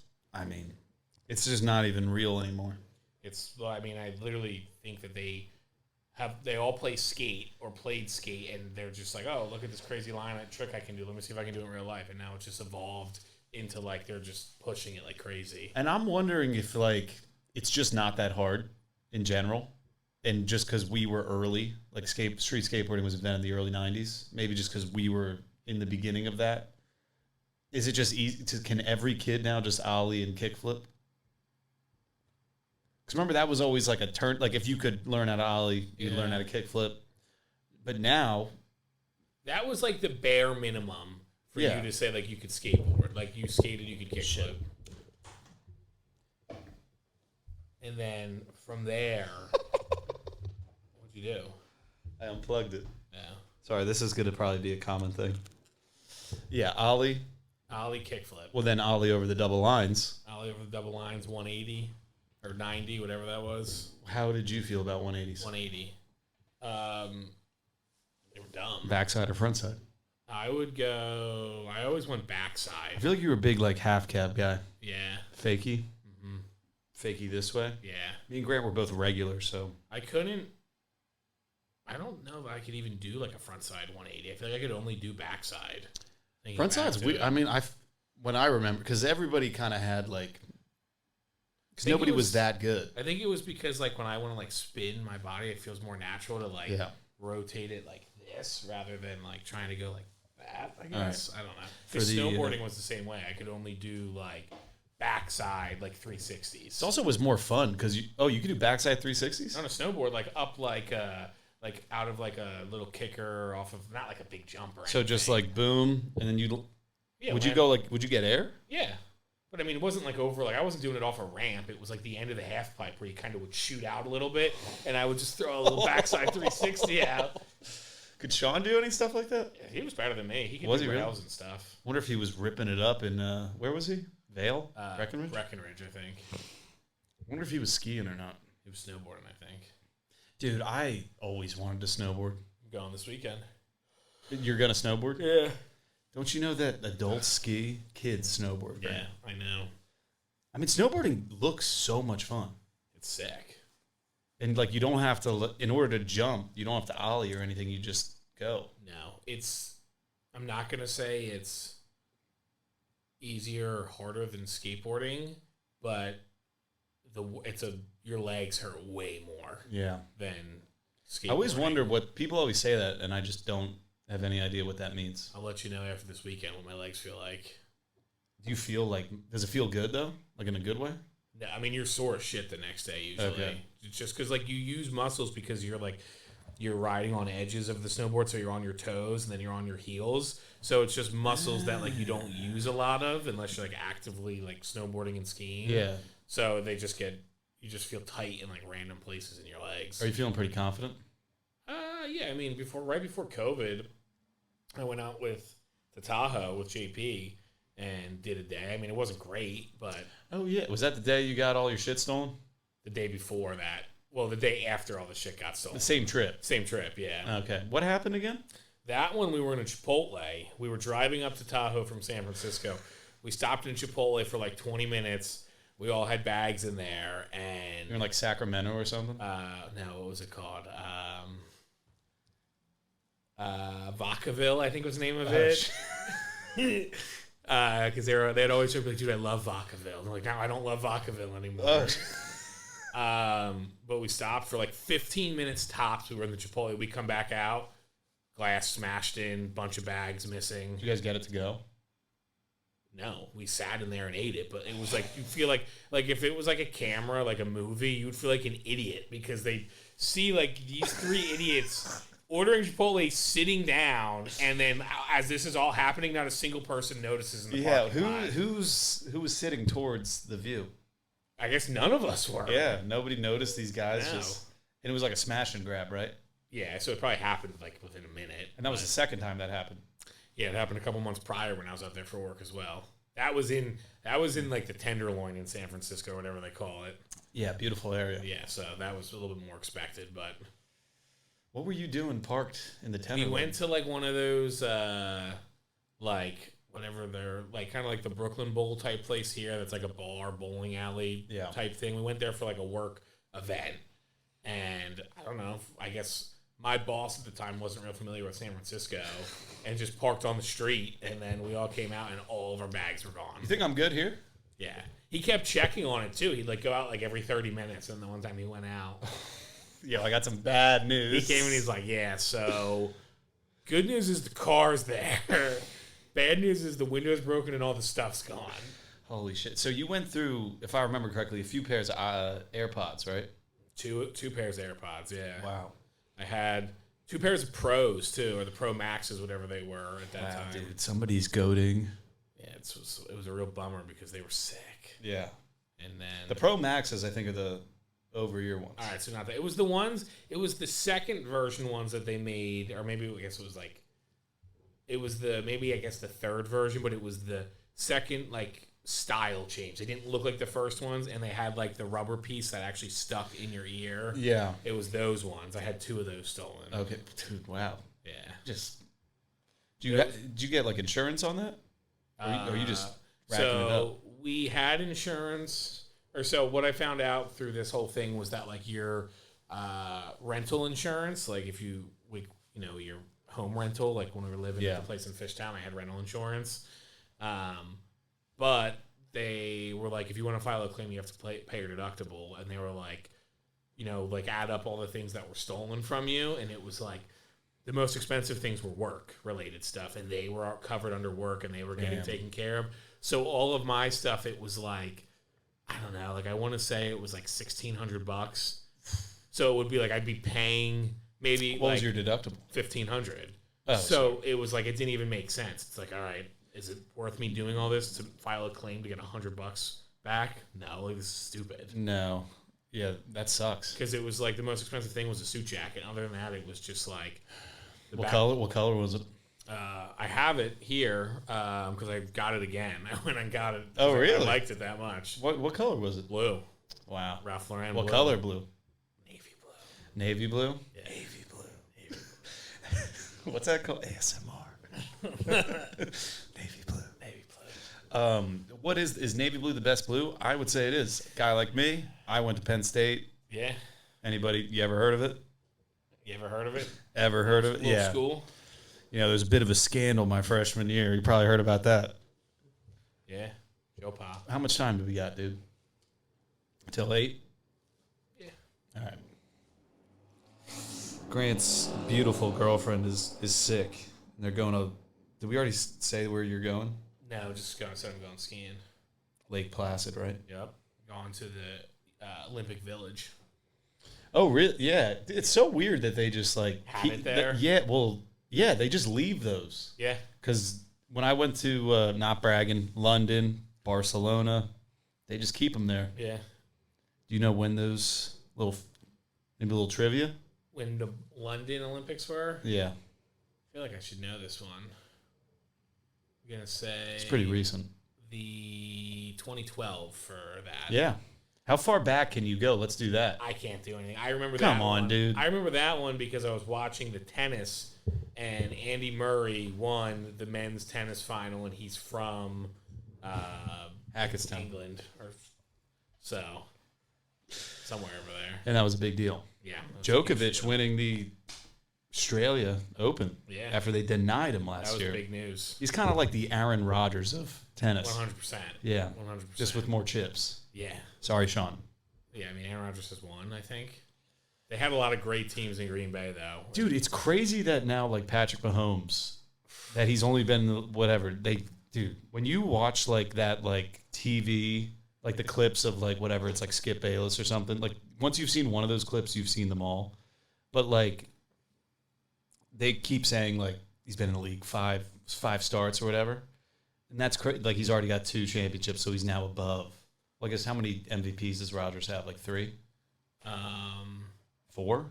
it's just not even real anymore. I literally think that they all play skate or played skate, and they're just like, oh, look at this crazy line trick I can do. Let me see if I can do it in real life. And now it's just evolved into they're just pushing it like crazy. And I'm wondering if it's just not that hard in general. And just because we were early, street skateboarding was invented in the early 90s. Maybe just because we were in the beginning of that. Is it just easy? Can every kid now just ollie and kickflip? Because remember, that was always a turn. If you could learn how to ollie, you'd learn how to kickflip. But now... That was the bare minimum for you to say you could skateboard. You skated, you could kickflip. And then from there... What'd you do? I unplugged it. Yeah. Sorry, this is going to probably be a common thing. Yeah, ollie. Ollie, kickflip. Well, then ollie over the double lines. Ollie over the double lines, 180 or 90, whatever that was. How did you feel about 180s? 180. They were dumb. Backside or front side? I always went backside. I feel like you were a big half cab guy. Yeah. Fakie? Mm-hmm. Fakie this way? Yeah. Me and Grant were both regular, so. I don't know if I could even do a front side 180. I feel like I could only do backside. Front side's weird. When I remember, because everybody kind of had because nobody was that good. I think it was because when I want to spin my body, it feels more natural to rotate it like this rather than like trying to go like that. I guess I don't know. For the snowboarding was the same way. I could only do like backside like 360s. It also was more fun because you could do backside 360s on a snowboard, like up like out of like a little kicker off of not like a big jump or so anything. Just like boom, and then would you get air? Yeah. But I mean, it wasn't like over, like I wasn't doing it off a ramp. It was like the end of the half pipe where you kind of would shoot out a little bit, and I would just throw a little backside 360 out. Could Sean do any stuff like that? Yeah, he was better than me. He could do rails and stuff. Wonder if he was ripping it up in, where was he? Vale? Breckenridge? Breckenridge, I think. Wonder if he was skiing or not. He was snowboarding, I think. Dude, I always wanted to snowboard. I'm going this weekend. You're going to snowboard? Yeah. Don't you know that adults ski, kids snowboard? Yeah, right? I know. I mean, snowboarding looks so much fun. It's sick. And, like, you don't have to, in order to jump, you don't have to ollie or anything. You just go. No, I'm not going to say it's easier or harder than skateboarding, but your legs hurt way more than skateboarding. I always wonder people always say that, and I just don't have any idea what that means. I'll let you know after this weekend what my legs feel like. Do you feel like, does it feel good though? Like in a good way? No, I mean, you're sore as shit the next day usually. Okay. It's just because like you use muscles because you're riding on edges of the snowboard, so you're on your toes and then you're on your heels. So it's just muscles that like you don't use a lot of unless you're like actively like snowboarding and skiing. Yeah. So you just feel tight in like random places in your legs. Are you feeling pretty confident? Yeah. I mean, right before COVID, I went out to Tahoe with JP and did a day. I mean, it wasn't great, but oh yeah, was that the day you got all your shit stolen? The day before that. Well, the day after all the shit got stolen. The same trip. Same trip, yeah. Okay. What happened again? That one, we were in a Chipotle. We were driving up to Tahoe from San Francisco. We stopped in Chipotle for like 20 minutes. We all had bags in there, and you're in like Sacramento or something. No, what was it called? Vacaville, I think was the name of it. Because they'd always be like, "Dude, I love Vacaville." And I'm like, "No, I don't love Vacaville anymore." But we stopped for like 15 minutes tops. We were in the Chipotle. We come back out, glass smashed in, bunch of bags missing. Did you guys get it to go? No, we sat in there and ate it, but it was like, you feel like if it was like a camera, like a movie, you would feel like an idiot because they see like these three idiots ordering Chipotle, sitting down, and then as this is all happening, not a single person notices in the parking lot. Who was sitting towards the view? I guess none of us were. Yeah, nobody noticed these guys. And it was like a smash and grab, right? Yeah, so it probably happened like within a minute. And that was the second time that happened. Yeah, it happened a couple months prior when I was out there for work as well. That was in like the Tenderloin in San Francisco or whatever they call it. Yeah, beautiful area. Yeah, so that was a little bit more expected, but what were you doing parked in the Tenderloin? We went to like one of those like whatever they're like, kind of like the Brooklyn Bowl type place here that's like a bar bowling alley type thing. We went there for like a work event, and I don't know, I guess my boss at the time wasn't real familiar with San Francisco and just parked on the street, and then we all came out and all of our bags were gone. You think I'm good here? Yeah. He kept checking on it too. He'd like go out like every 30 minutes, and the one time he went out, yeah, I got some bad news. He came and he's like, "Yeah, so good news is the car's there. Bad news is the window's broken and all the stuff's gone." Holy shit! So you went through, if I remember correctly, a few pairs of AirPods, right? Two pairs of AirPods. Yeah. Wow. I had 2 pairs of Pros too, or the Pro Maxes, whatever they were at that time. Dude, somebody's goading. Yeah, it was a real bummer because they were sick. Yeah. And then the Pro Maxes, I think, are the over-ear ones. All right, so not that. It was the ones. It was the second version ones that they made, or maybe I guess it was like. It was the third version, but it was the second like style change. They didn't look like the first ones, and they had like the rubber piece that actually stuck in your ear. Yeah, it was those ones. I had 2 of those stolen. Okay, dude, wow. Yeah, just did you get like insurance on that, or you just racking it up? We had insurance, or so what I found out through this whole thing was that like your rental insurance, like if your home rental, like when we were living at the place in Fishtown, I had rental insurance. But they were like, if you want to file a claim, you have to pay your deductible. And they were like, like add up all the things that were stolen from you, and it was like the most expensive things were work-related stuff, and they were covered under work, and they were getting taken care of. So all of my stuff, it was like, I don't know, like I want to say it was like $1,600. So it would be like I'd be paying maybe what was your deductible? $1,500. Oh, so it was like it didn't even make sense. It's like, all right, is it worth me doing all this to file a claim to get $100 back? No, like this is stupid. No, yeah, that sucks. Because it was like the most expensive thing was a suit jacket. Other than that, it was just like what color? What color was it? I have it here because I got it again. I went and got it. Oh, really? I liked it that much. What color was it? Blue. Wow. Ralph Lauren. What blue. color blue? Navy blue. Navy blue? Yeah. Navy blue. Navy blue. What's that called? ASMR. Navy blue. Navy blue. What is navy blue the best blue? I would say it is. A guy like me, I went to Penn State. Yeah. Anybody, you ever heard of it? You ever heard of it? Ever heard of it? Yeah. School? There's a bit of a scandal my freshman year. You probably heard about that. Yeah. Joe Pop. How much time do we got, dude? Till 8? Yeah. All right. Grant's beautiful girlfriend is sick. And they're going to... Did we already say where you're going? No, just going skiing. Lake Placid, right? Yep. Going to the Olympic Village. Oh, really? Yeah. It's so weird that they just like... Have it there? Yeah, they just leave those. Yeah. Because when I went to, not bragging, London, Barcelona, they just keep them there. Yeah. Do you know when those maybe a little trivia? When the London Olympics were? Yeah. I feel like I should know this one. I'm going to say... It's pretty recent. The 2012 for that. Yeah. How far back can you go? Let's do that. I can't do anything. I remember that one. Come on, dude. I remember that one because I was watching the tennis, and Andy Murray won the men's tennis final, and he's from Hackettstown, England, or so somewhere over there. And that was a big deal. Yeah. Djokovic winning the Australia Open. Yeah. After they denied him last year. That was big news. He's kind of like the Aaron Rodgers of tennis. 100%. Yeah. 100%. Just with more chips. Yeah. Sorry, Sean. Yeah, I mean, Aaron Rodgers has won, I think. They had a lot of great teams in Green Bay, though. Dude, it's crazy that now, like, Patrick Mahomes, that he's only been, whatever. Dude, when you watch, like, that, like, TV, like, the clips of, like, whatever, it's like Skip Bayless or something. Like, once you've seen one of those clips, you've seen them all. But, like, they keep saying, like, he's been in the league five starts or whatever. And that's crazy. Like, he's already got 2 championships, so he's now above. Well, I guess how many MVPs does Rodgers have? Like 3? 4?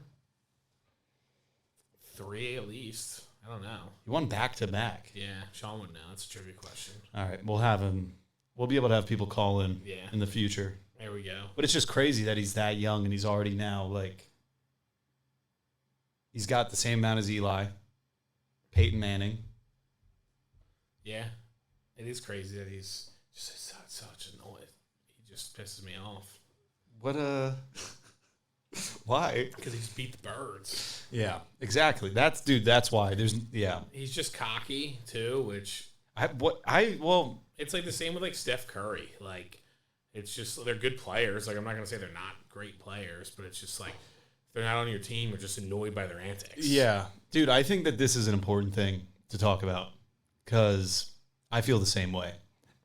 3 at least. I don't know. He won back-to-back. Yeah, Sean would know. That's a trivia question. All right, we'll have him. We'll be able to have people call in in the future. There we go. But it's just crazy that he's that young and he's already now, like, he's got the same amount as Eli, Peyton Manning. Yeah. It is crazy that he's just such a noise. He just pisses me off. What why? Because he just beat the birds. Yeah, exactly. That's why. He's just cocky too, which it's like the same with like Steph Curry. Like, it's just they're good players. Like, I'm not gonna say they're not great players, but it's just like if they're not on your team, you're just annoyed by their antics. Yeah, dude. I think that this is an important thing to talk about because I feel the same way.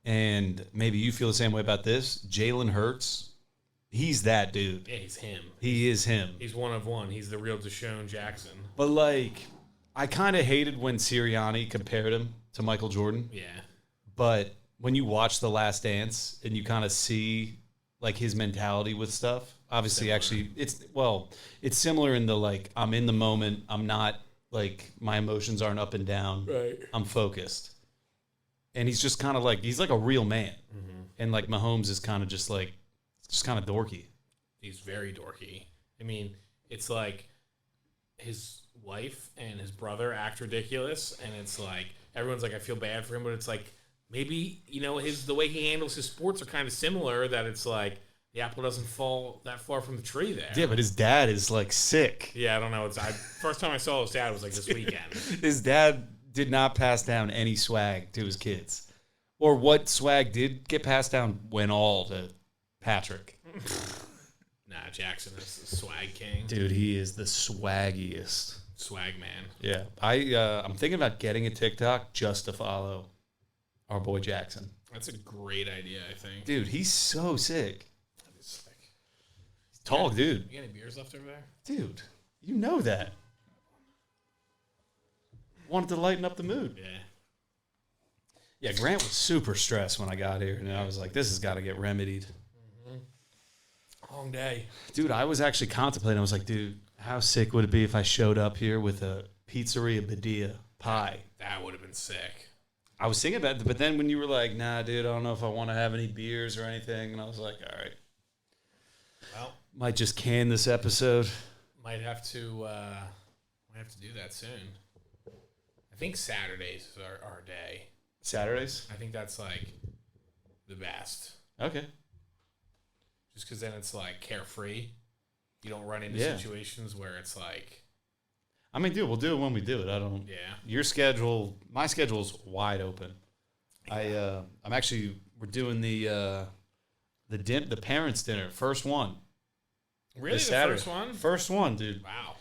And maybe you feel the same way about this. Jalen Hurts, he's that dude. Yeah, he's him. He is him. He's one of one. He's the real Deshaun Jackson. But, like, I kind of hated when Sirianni compared him to Michael Jordan. Yeah. But when you watch The Last Dance and you kind of see, like, his mentality with stuff, obviously, similar. Actually, it's similar in the, like, I'm in the moment. I'm not, like, my emotions aren't up and down. Right. I'm focused. And he's just kind of like, he's like a real man. Mm-hmm. And like Mahomes is kind of just like, just kind of dorky. He's very dorky. I mean, it's like his wife and his brother act ridiculous. And it's like, everyone's like, I feel bad for him. But it's like, maybe, the way he handles his sports are kind of similar, that it's like, the apple doesn't fall that far from the tree there. Yeah, but his dad is like sick. Yeah, I don't know. First time I saw his dad was like this weekend. His dad did not pass down any swag to his kids. Or what swag did get passed down went all to Patrick. Nah, Jackson is the swag king. Dude, he is the swaggiest. Swag man. Yeah. I'm thinking about getting a TikTok just to follow our boy Jackson. That's a great idea, I think. Dude, he's so sick. That is sick. He's tall, dude. You got any beers left over there? Dude, you know that. Wanted to lighten up the mood. Yeah. Yeah, Grant was super stressed when I got here, and I was like, this has got to get remedied. Long day. Dude, I was actually contemplating. I was like, dude, how sick would it be if I showed up here with a pizzeria Badia pie? That would have been sick. I was thinking about it, but then when you were like, nah, dude, I don't know if I want to have any beers or anything, and I was like, all right. Well, might just can this episode. Might have to do that soon. I think Saturdays is our day. Saturdays? I think that's like the best. Okay. Just because then it's like carefree. You don't run into situations where it's like. I mean, dude, we'll do it when we do it. I don't. Yeah. Your schedule, my schedule's wide open. Yeah. We're doing the parents' dinner, first one. Really, the first one? First one, dude. Wow.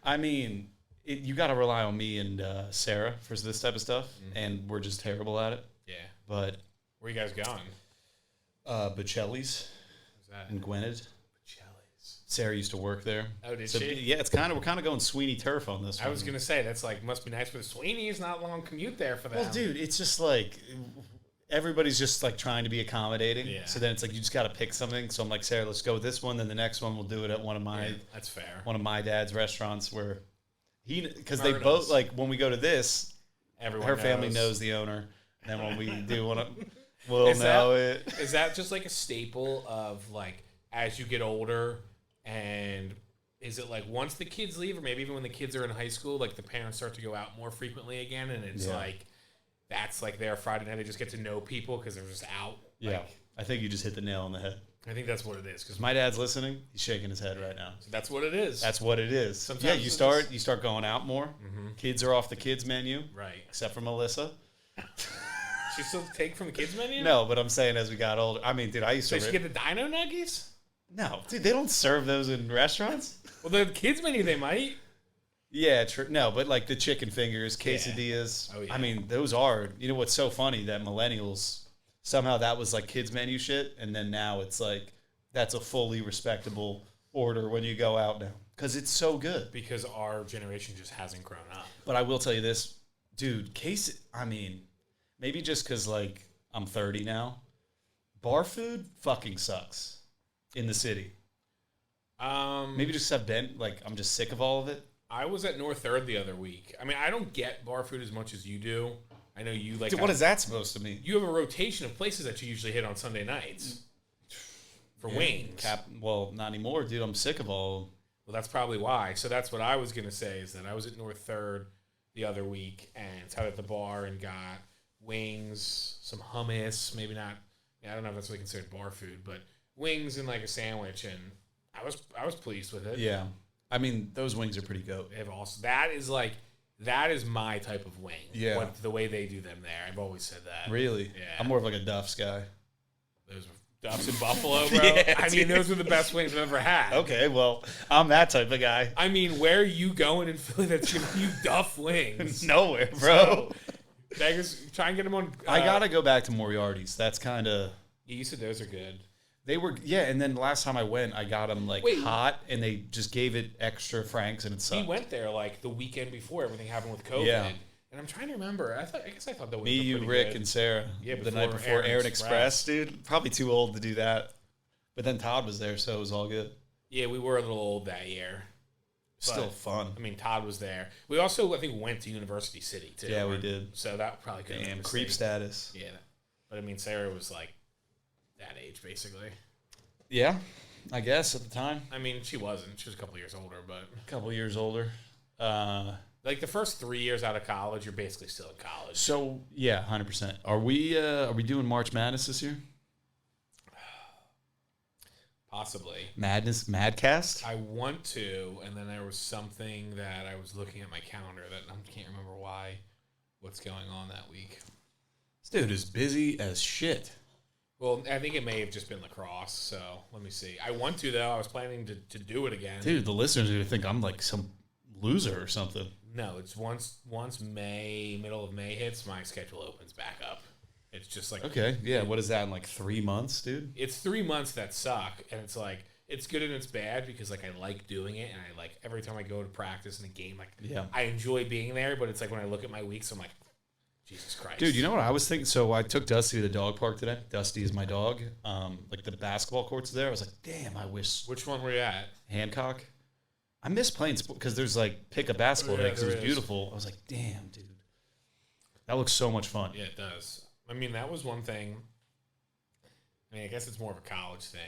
I mean, you got to rely on me and Sarah for this type of stuff, and we're just terrible at it. Yeah. But where you guys going? Bocelli's. Who's that? In Gwynedd. Bocelli's. Sarah used to work there. Oh, did she? Yeah, we're kind of going Sweeney turf on this one. I was gonna say that's like must be nice for the Sweeney's, not a long commute there for them. Well, dude, it's just like everybody's just like trying to be accommodating. Yeah. So then it's like you just got to pick something. So I'm like, Sarah, let's go with this one. Then the next one we'll do it at one of my. Yeah, that's fair. One of my dad's restaurants where because they both like when we go to this, everyone her knows. family knows the owner. And then when we do want to, we'll know it. Is that just like a staple of like as you get older, and is it like once the kids leave, or maybe even when the kids are in high school, like the parents start to go out more frequently again, and it's like that's like their Friday night. They just get to know people because they're just out. Yeah, like, I think you just hit the nail on the head. I think that's what it is. Because my dad's listening. He's shaking his head right now. So that's what it is. That's what it is. Sometimes you start going out more. Mm-hmm. Kids are off the kids menu. Right. Except for Melissa. She still take from the kids menu? No, but I'm saying as we got older. I mean, dude, I used to. So she get the Dino Nuggies? No, dude, they don't serve those in restaurants. Well, the kids menu they might. Yeah, true. No, but like the chicken fingers, quesadillas. Yeah. Oh, yeah. I mean, those are. You know what's so funny that millennials somehow that was like kids menu shit, and then now it's like that's a fully respectable order when you go out now because it's so good. Because our generation just hasn't grown up. But I will tell you this, dude. I mean, maybe just because like I'm 30 now, bar food fucking sucks in the city. Maybe just I've been like I'm just sick of all of it. I was at North Third the other week. I mean, I don't get bar food as much as you do. I know you like. Dude, what is that supposed to mean? You have a rotation of places that you usually hit on Sunday nights for wings. Well, not anymore, dude. I'm sick of all. Well, that's probably why. So that's what I was gonna say is that I was at North Third the other week and sat at the bar and got wings, some hummus, maybe not. I don't know if that's really considered bar food, but wings and like a sandwich, and I was pleased with it. Yeah, I mean those wings are pretty goat. They have also that is my type of wing. Yeah, the way they do them there. I've always said that. Really? Yeah. I'm more of like a Duff's guy. Those are Duff's in Buffalo, bro. Yeah, I mean, those are the best wings I've ever had. Okay, well, I'm that type of guy. I mean, where are you going in Philly that's giving you Duff wings? Nowhere, bro. So, beggars, try and get them on. I gotta go back to Moriarty's. That's kind of. You said those are good. They were, yeah, and then the last time I went, I got them like hot, and they just gave it extra francs, and it sucked. We went there like the weekend before everything happened with COVID. Yeah. And I'm trying to remember. I guess I thought that was me, you, Rick, good. And Sarah. Yeah, the night before Aaron Express, dude. Probably too old to do that. But then Todd was there, so it was all good. Yeah, we were a little old that year. Still fun. I mean, Todd was there. We also, I think, went to University City, too. Yeah, we did. So that probably could have been a creep status. Yeah. But, I mean, Sarah was, like, that age, basically. Yeah, I guess at the time. I mean, she wasn't. She was a couple years older, but... A couple years older. Like, the first 3 years out of college, you're basically still in college. So, yeah, 100%. Are we doing March Madness this year? Possibly. Madcast? I want to, and then there was something that I was looking at my calendar that I can't remember what's going on that week. This dude is busy as shit. Well, I think it may have just been lacrosse, so let me see. I want to, though. I was planning to do it again. Dude, the listeners are going to think I'm like some loser or something. No, it's once middle of May hits, my schedule opens back up. It's just like... Okay, yeah, what is that, in like 3 months, dude? It's 3 months that suck, and it's like, it's good and it's bad because like I like doing it, and I like every time I go to practice in a game, like I enjoy being there, but it's like when I look at my weeks, I'm like, Jesus Christ. Dude, you know what I was thinking? So I took Dusty to the dog park today. Dusty is my dog. Like the basketball courts there. I was like, damn, I wish. Which one were you at? Hancock. I miss playing because there's like pick a basketball day because it was beautiful. I was like, damn, dude. That looks so much fun. Yeah, it does. I mean, that was one thing. I mean, I guess it's more of a college thing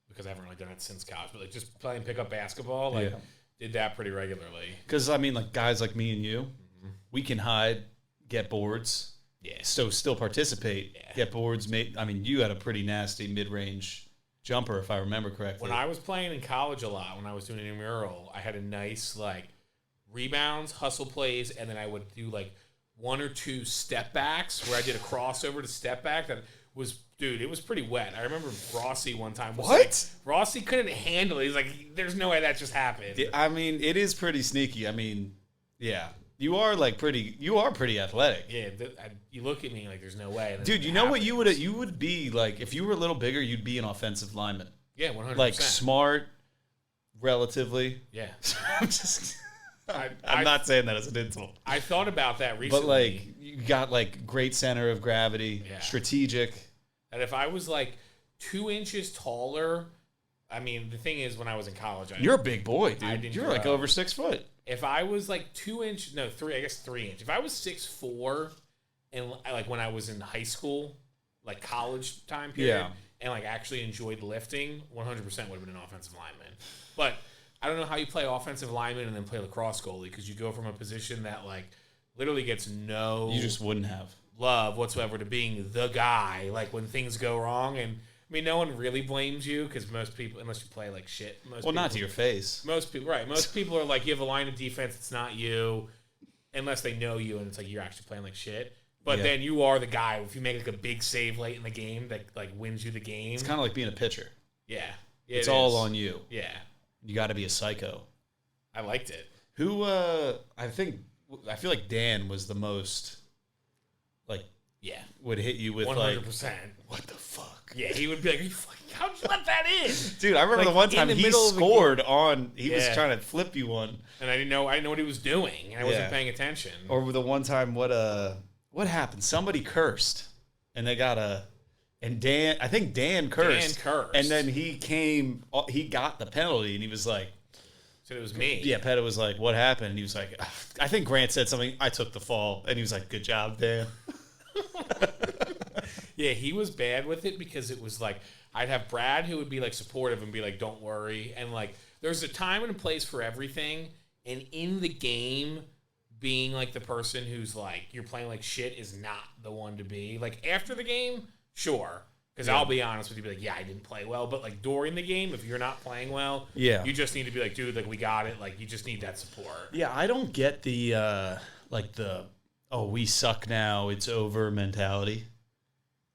because I haven't really done it since college. But like just playing pickup basketball, like did that pretty regularly. Because I mean, like guys like me and you, we can hide. Get boards, so still participate. Get boards. I mean, you had a pretty nasty mid-range jumper, if I remember correctly. When I was playing in college a lot, when I was doing an intramural, I had a nice like rebounds, hustle plays, and then I would do like 1 or 2 step backs where I did a crossover to step back that was, dude, it was pretty wet. I remember Rossi one time. Like, Rossi couldn't handle it. He's like, there's no way that just happened. I mean, it is pretty sneaky. I mean, yeah. You are pretty athletic. Yeah, you look at me like there's no way. Dude, you know what you would be like if you were a little bigger, you'd be an offensive lineman. Yeah, 100%. Like smart, relatively. Yeah. I'm not saying that as an insult. I thought about that recently. But like you got like great center of gravity, strategic. And if I was like 2 inches taller, I mean, the thing is, when I was in college, you're a big boy, dude. You're like over 6 foot. If I was like 3 inch. If I was 6'4", and like when I was in high school, like college time period, and like actually enjoyed lifting, 100% would have been an offensive lineman. But I don't know how you play offensive lineman and then play lacrosse goalie because you go from a position that like literally gets no. You just wouldn't have love whatsoever to being the guy. Like when things go wrong and. I mean, no one really blames you because most people, unless you play like shit. Not to your face. Most people, right? Most people are like, you have a line of defense. It's not you, unless they know you, and it's like you're actually playing like shit. But then you are the guy. If you make like a big save late in the game that like wins you the game, it's kind of like being a pitcher. Yeah, it's all on you. Yeah, you got to be a psycho. I liked it. Who? I feel like Dan was the most. Like. Yeah. Would hit you with 100%. Like, what the fuck? Yeah, he would be like, how'd you let that in? Dude, I remember like, the one time he scored on, he was trying to flip you one. And I didn't know what he was doing. And I wasn't paying attention. Or the one time, what happened? Somebody cursed. And they got and I think Dan cursed. And then he got the penalty and he was like. Said it was me. Yeah, Pettit was like, what happened? And he was like, I think Grant said something. I took the fall. And he was like, good job, Dan. Yeah, he was bad with it because it was like I'd have Brad who would be like supportive and be like, don't worry. And like there's a time and a place for everything. And in the game, being like the person who's like, you're playing like shit is not the one to be. Like after the game, sure. Because I'll be honest with you, be like, yeah, I didn't play well. But like during the game, if you're not playing well, you just need to be like, dude, like we got it. Like you just need that support. Yeah, I don't get the we suck now, it's over mentality.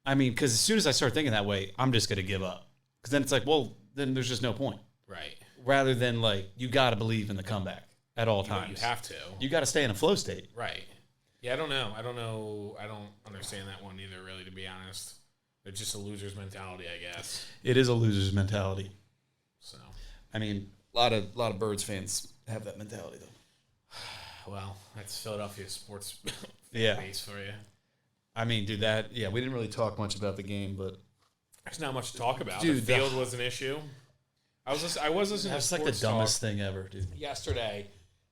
I mean, because as soon as I start thinking that way, I'm just going to give up. Because then it's like, well, then there's just no point. Right. Rather than like, you got to believe in the comeback at all times. You have to. You got to stay in a flow state. Right. Yeah, I don't know. I don't understand that one either, really, to be honest. It's just a loser's mentality, I guess. It is a loser's mentality. So, I mean, a lot of Birds fans have that mentality, though. Well, that's Philadelphia sports base for you. I mean, dude, we didn't really talk much about the game, but there's not much to talk about. Dude, the field was an issue. I was listening to That's like the dumbest thing ever, dude. Yesterday,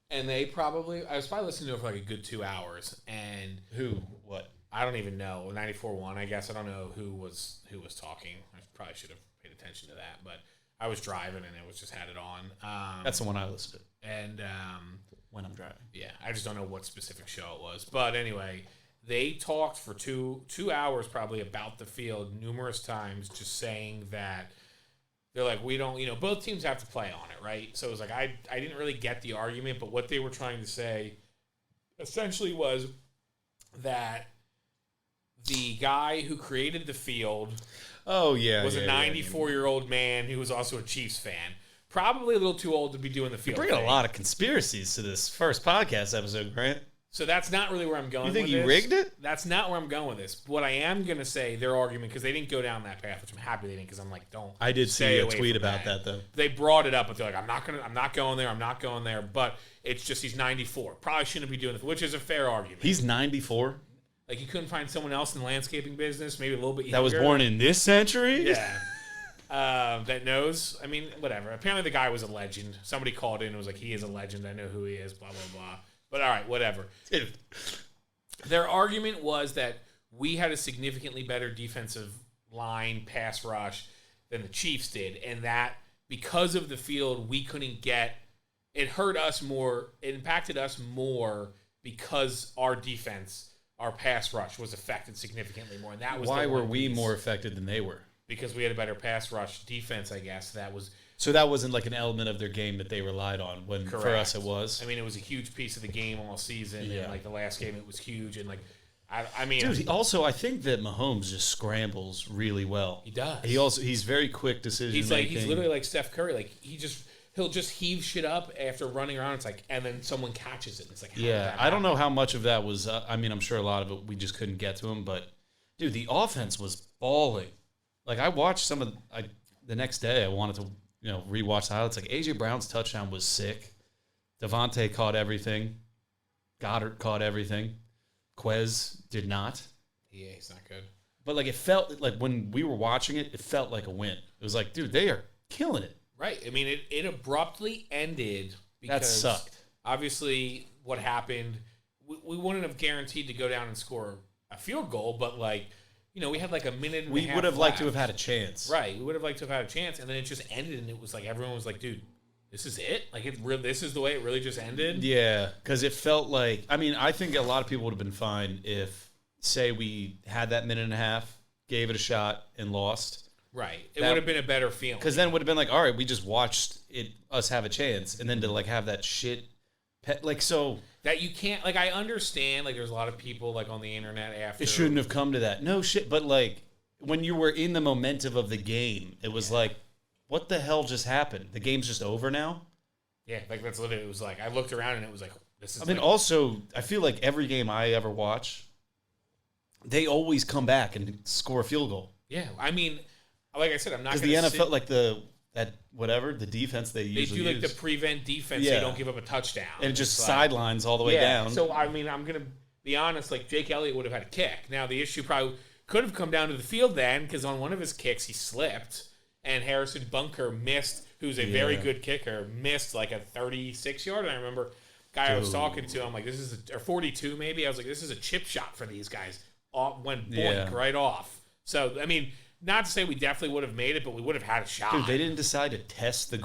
and I was probably listening to it for like a good 2 hours. And what? I don't even know. 94.1, I guess. I don't know who was talking. I probably should have paid attention to that, but I was driving and it had it on. That's the one I listened to. And when I'm driving. Yeah, I just don't know what specific show it was. But anyway, they talked for two hours probably about the field numerous times, just saying that they're like, we don't, both teams have to play on it, right? So it was like, I didn't really get the argument, but what they were trying to say essentially was that the guy who created the field was a 94-year-old man who was also a Chiefs fan. Probably a little too old to be doing the field. You're bringing a lot of conspiracies to this first podcast episode, Grant. So that's not really where I'm going with this. You think he rigged it? That's not where I'm going with this. What I am going to say, their argument, because they didn't go down that path, which I'm happy they didn't, because I'm like, don't. I did see a tweet about that, though. They brought it up, but they're like, I'm not going there, but it's just he's 94. Probably shouldn't be doing it, which is a fair argument. He's 94? Like, you couldn't find someone else in the landscaping business, maybe a little bit younger. That was born in this century? Yeah. That knows. I mean, whatever. Apparently the guy was a legend. Somebody called in and was like, he is a legend. I know who he is, blah, blah, blah. But all right, whatever. Their argument was that we had a significantly better defensive line pass rush than the Chiefs did, and that because of the field, we couldn't get – it hurt us more. It impacted us more because our defense, our pass rush was affected significantly more. And that was why were we more affected than they were? Because we had a better pass rush defense, I guess. So that wasn't like an element of their game that they relied on when correct. For us it was. I mean, it was a huge piece of the game all season, and like the last game it was huge, and like I mean, dude. Also, I think that Mahomes just scrambles really well. He does. He's very quick decision making. He's literally like Steph Curry. Like he'll just heave shit up after running around. It's like, and then someone catches it. It's like, I don't know how much of that was. I mean, I'm sure a lot of it we just couldn't get to him, but dude, the offense was balling. Like I watched some of the next day. I wanted to rewatch the highlights. Like AJ Brown's touchdown was sick. Devontae caught everything. Goddard caught everything. Quez did not. Yeah, he's not good. But like it felt like when we were watching it, it felt like a win. It was like, dude, they are killing it. Right. I mean, it abruptly ended because that sucked. Obviously, what happened, we wouldn't have guaranteed to go down and score a field goal, but like. We had like a minute and a half. We would have liked to have had a chance. Right. We would have liked to have had a chance. And then it just ended, and it was like everyone was like, dude, this is it? Like, this is the way it really just ended? Yeah, because it felt like, I mean, I think a lot of people would have been fine if, say, we had that minute and a half, gave it a shot, and lost. Right. It would have been a better feeling. Because then it would have been like, all right, we just watched us have a chance. And then to, like, have that shit, so... That you can't, like, I understand, like, there's a lot of people, like, on the internet after. It shouldn't have come to that. No shit. But, like, when you were in the momentum of the game, it was like, what the hell just happened? The game's just over now? Yeah, like, that's literally, it was like, I looked around and it was like, this is. I mean, also, I feel like every game I ever watch, they always come back and score a field goal. Yeah. I mean, like I said, I'm not going to. Because the NFL, like, the defense they usually do, like, use. the prevent defense, so you don't give up a touchdown. And it just sidelines all the way down. So, I mean, I'm going to be honest, like, Jake Elliott would have had a kick. Now, the issue probably could have come down to the field then, because on one of his kicks, he slipped, and Harrison Bunker missed, who's a very good kicker, missed, like, a 36-yard. And I remember guy I was talking to, I'm like, this is or 42 maybe. I was like, this is a chip shot for these guys. Went boink right off. So, I mean... Not to say we definitely would have made it, but we would have had a shot. Dude, they didn't decide to test the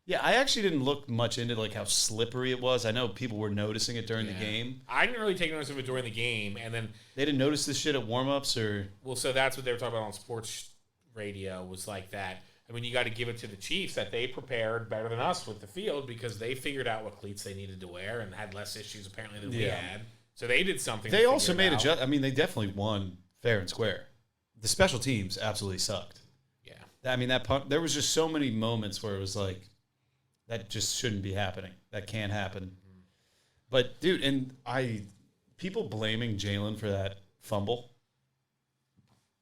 Yeah, I actually didn't look much into like how slippery it was. I know people were noticing it during the game. I didn't really take notice of it during the game, and then they didn't notice this shit at warm-ups or. Well, so that's what they were talking about on sports radio was like that. I mean, you got to give it to the Chiefs that they prepared better than us with the field because they figured out what cleats they needed to wear and had less issues apparently than we had. So they did something. They also made a. I mean, they definitely won fair and square. The special teams absolutely sucked. Yeah. I mean, that punt, there was just so many moments where it was like, that just shouldn't be happening. That can't happen. Mm-hmm. But, dude, people blaming Jalen for that fumble.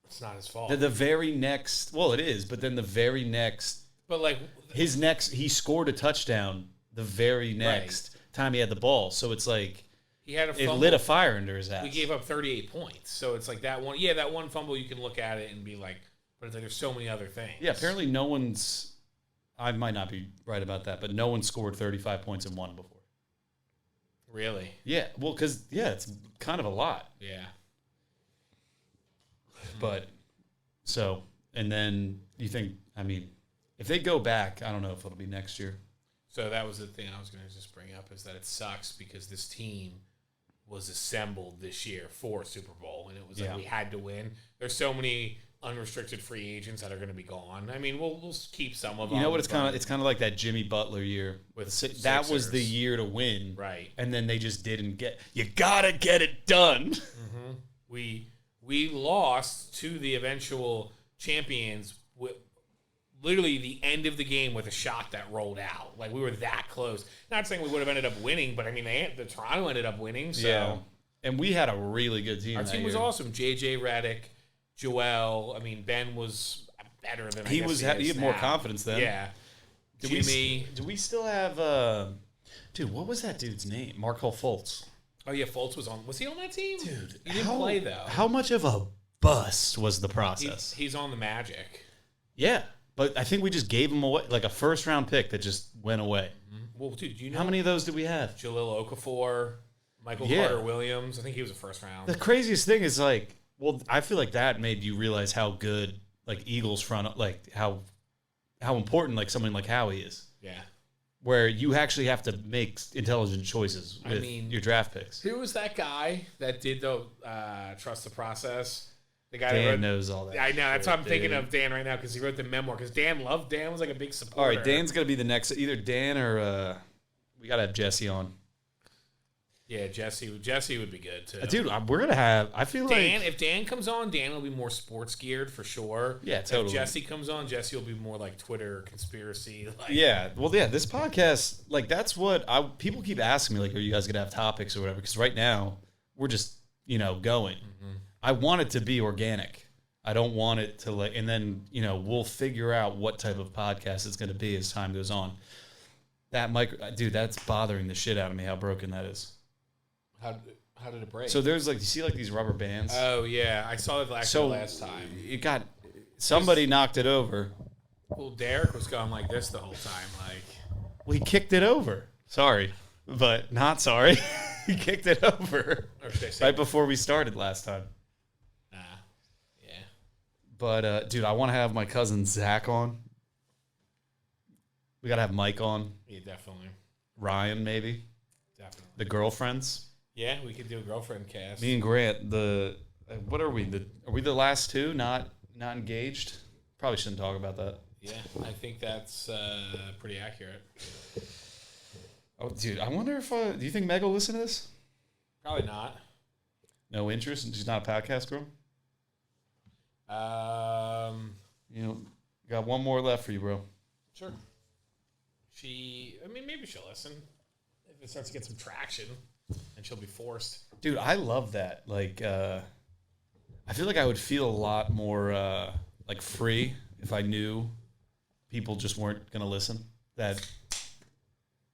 It's not his fault. The very next, well, it is, but then the very next. But, like. He scored a touchdown the very next time he had the ball. So it's like. He had a fumble. It lit a fire under his ass. We gave up 38 points. So it's like that one. Yeah, that one fumble, you can look at it and be like, but it's like there's so many other things. Yeah, apparently no one's, I might not be right about that, but no one scored 35 points in one before. Really? Yeah, well, because, it's kind of a lot. Yeah. But, so, and then you think, I mean, if they go back, I don't know if it'll be next year. So that was the thing I was going to just bring up is that it sucks because this team was assembled this year for Super Bowl, and it was like we had to win. There's so many unrestricted free agents that are going to be gone. I mean, we'll keep some of them. You know what? It's kind of like that Jimmy Butler year. That was the year to win, right? And then they just didn't get. You gotta get it done. Mm-hmm. We lost to the eventual champions with literally the end of the game with a shot that rolled out. Like, we were that close. Not saying we would have ended up winning, but I mean, the Toronto ended up winning. So. Yeah. And we had a really good team. Our team was awesome. JJ Redick, Joel. I mean, Ben was better than he had more confidence then. Yeah. Jimmy. Do we still have dude, what was that dude's name? Markel Fultz. Oh yeah, Fultz was on. Was he on that team? Dude, he didn't play though. How much of a bust was the process? He's on the Magic. Yeah, but I think we just gave him away, like a first-round pick that just went away. Mm-hmm. Well, dude, do you know how many of those did we have? Jalil Okafor, Michael Carter-Williams. I think he was a first round. The craziest thing is like, well, I feel like that made you realize how good like Eagles front, like how important like someone like Howie is. Yeah. Where you actually have to make intelligent choices with your draft picks. Who was that guy that did the Trust the Process? The guy Dan that knows all that. I know. That's what I'm thinking of Dan right now because he wrote the memoir. Because Dan was like a big supporter. All right, Dan's going to be the next, either Dan or we got to have Jesse on. Yeah, Jesse would be good too. Dude, we're going to have, I feel Dan, like. If Dan comes on, Dan will be more sports geared for sure. Yeah, totally. If Jesse comes on, Jesse will be more like Twitter conspiracy. Like. Yeah, well, yeah, this podcast, like that's what people keep asking me, like, are you guys going to have topics or whatever? Because right now, we're just, going. Mm-hmm. I want it to be organic. I don't want it to like, and then, we'll figure out what type of podcast it's going to be as time goes on. That dude, that's bothering the shit out of me, how broken that is. How did it break? So there's like, you see like these rubber bands? Oh, yeah. I saw it last time. Somebody knocked it over. Well, Derek was going like this the whole time. Like, well, he kicked it over. Sorry, but not sorry. He kicked it over right before we started last time. Yeah. But, dude, I want to have my cousin Zach on. We got to have Mike on. Yeah, definitely. Ryan, maybe. Definitely. The girlfriends. Yeah, we could do a girlfriend cast. Me and Grant, what are we? Are we the last two not engaged? Probably shouldn't talk about that. Yeah, I think that's pretty accurate. Oh, dude, I wonder if, do you think Meg will listen to this? Probably not. No interest? She's not a podcast girl? Got one more left for you, bro. Sure. Maybe she'll listen if it starts to get some traction, and she'll be forced. Dude, I love that. Like, I feel like I would feel a lot more like free if I knew people just weren't gonna listen. That,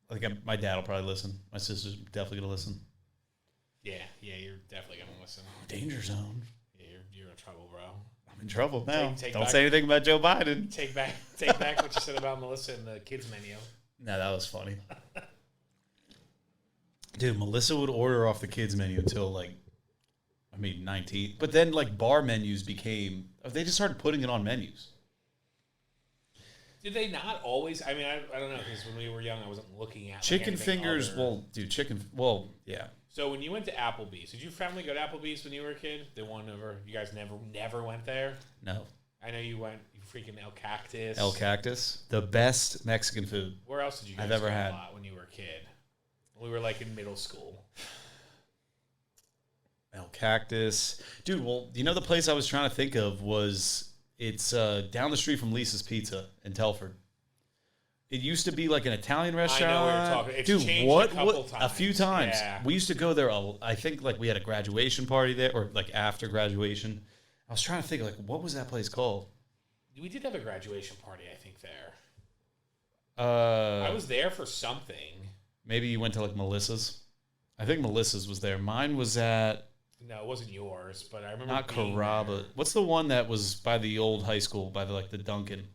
like, my dad will probably listen. My sister's definitely gonna listen. Yeah, you're definitely gonna listen. Danger zone. Yeah, you're in trouble, bro. I'm in trouble now. Don't say anything about Joe Biden. Take back what you said about Melissa and the kids menu. No, that was funny. Dude, Melissa would order off the kids menu until 19. But then bar menus they just started putting it on menus. Did they not always? I mean, I don't know, because when we were young, I wasn't looking at chicken fingers. Yeah. So when you went to Applebee's, did your family go to Applebee's when you were a kid? The one over, you guys never went there? No. I know you went, freaking El Cactus. El Cactus, the best Mexican food. Where else did you guys I've ever had a lot when you were a kid? We were in middle school. El Cactus. Dude, well, the place I was trying to think of it's down the street from Lisa's Pizza in Telford. It used to be like an Italian restaurant. I know what you're talking. It's dude, changed a couple times. A few times. Yeah. We used to go there. I think we had a graduation party there, or after graduation. I was trying to think what was that place called? We did have a graduation party, I think, there. I was there for something. Maybe you went to Melissa's. I think Melissa's was there. Mine was at. No, it wasn't yours, but I remember. Not Carrabba. What's the one that was by the old high school, by the Duncan?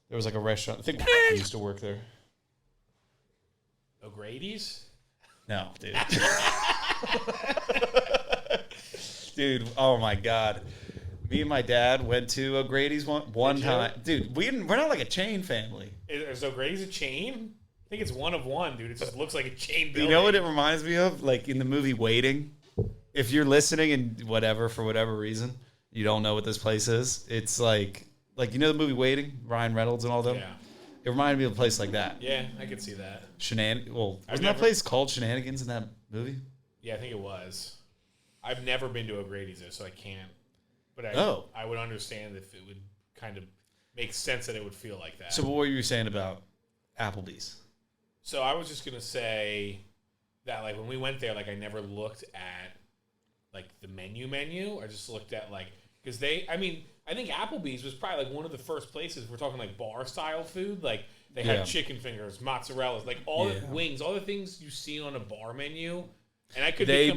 There was a restaurant. I think I used to work there. O'Grady's? No, dude. Dude, oh my God. Me and my dad went to O'Grady's one time. Dude, we're not like a chain family. Is O'Grady's a chain? I think it's one of one, dude. It just looks like a chain building. You know what it reminds me of? In the movie Waiting. If you're listening and for whatever reason, you don't know what this place is, it's like the movie Waiting, Ryan Reynolds and all them? Yeah. It reminded me of a place like that. Yeah, I could see that. Wasn't that place called Shenanigans in that movie? Yeah, I think it was. I've never been to O'Grady's though, so I can't. But I would understand if it would kind of make sense that it would feel like that. So what were you saying about Applebee's? So I was just gonna say that like when we went there, like I never looked at like the menu. I just looked at like because I think Applebee's was probably like one of the first places we're talking like bar style food. Like they had chicken fingers, mozzarellas, like all the wings, all the things you see on a bar menu. And I could I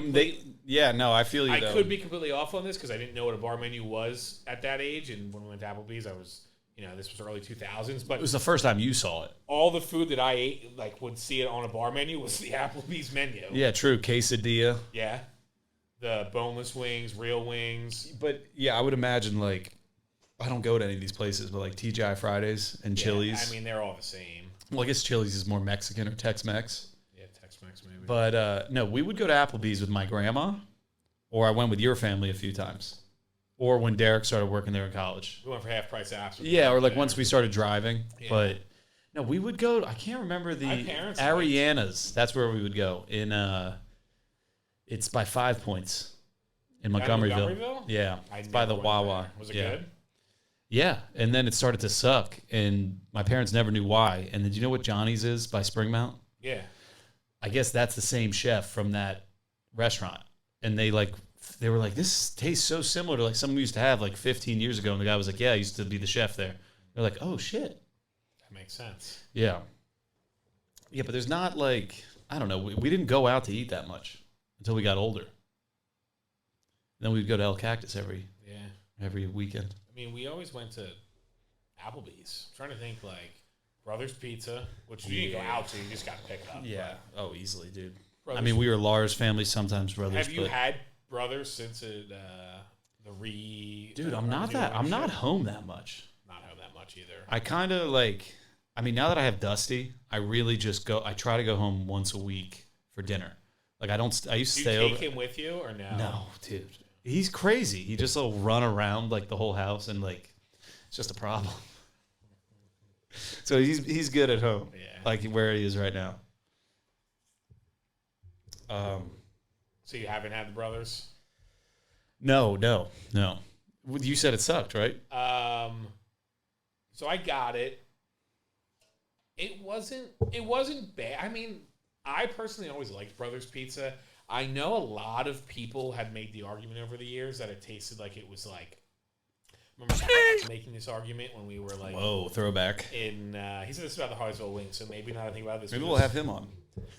feel you. I could be completely off on this because I didn't know what a bar menu was at that age. And when we went to Applebee's, I was, this was early 2000s. But it was the first time you saw it. All the food that I ate, like would see it on a bar menu, was the Applebee's menu. Yeah, true. Quesadilla. Yeah, the boneless wings, real wings. But yeah, I would imagine like I don't go to any of these places, but like TGI Fridays and Chili's. I mean, they're all the same. Well, I guess Chili's is more Mexican or Tex-Mex. Tex-Mex maybe. But no, we would go to Applebee's with my grandma, or I went with your family a few times, or when Derek started working there in college. We went for half price after. Yeah, or like once we started driving. Yeah. But no, we would go. I can't remember the Ariana's. That's where we would go in. It's by 5 Points in Montgomeryville. Yeah, it's by the Wawa. Was it good? Yeah, and then it started to suck, and my parents never knew why. And then do you know what Johnny's is by Springmount? Yeah. I guess that's the same chef from that restaurant. And they were like, this tastes so similar to like something we used to have like 15 years ago. And the guy was like, yeah, I used to be the chef there. They're like, oh, shit. That makes sense. Yeah. Yeah, but there's not like, I don't know. We didn't go out to eat that much until we got older. Then we'd go to El Cactus every weekend. I mean, we always went to Applebee's. I'm trying to think like Brothers Pizza, which you didn't go out to, you just got to pick up. Yeah. Oh, easily, dude. I mean, we were Lars family, sometimes Brothers. Have you had Brothers since Dude, I'm not home that much. Not home that much either. I kind of now that I have Dusty, I really just I try to go home once a week for dinner. Like I used to stay over. Do you take him with you or no? No, dude. He's crazy. He just will run around like the whole house and like it's just a problem. So he's good at home, like where he is right now. So you haven't had the Brothers? No. You said it sucked, right? So I got it. It wasn't bad. I mean, I personally always liked Brothers Pizza. I know a lot of people had made the argument over the years that it tasted like it was like. I remember making this argument when we were like, whoa, throwback. He said this about the Hartsville wings, so maybe now I think about this. Maybe we'll have him on.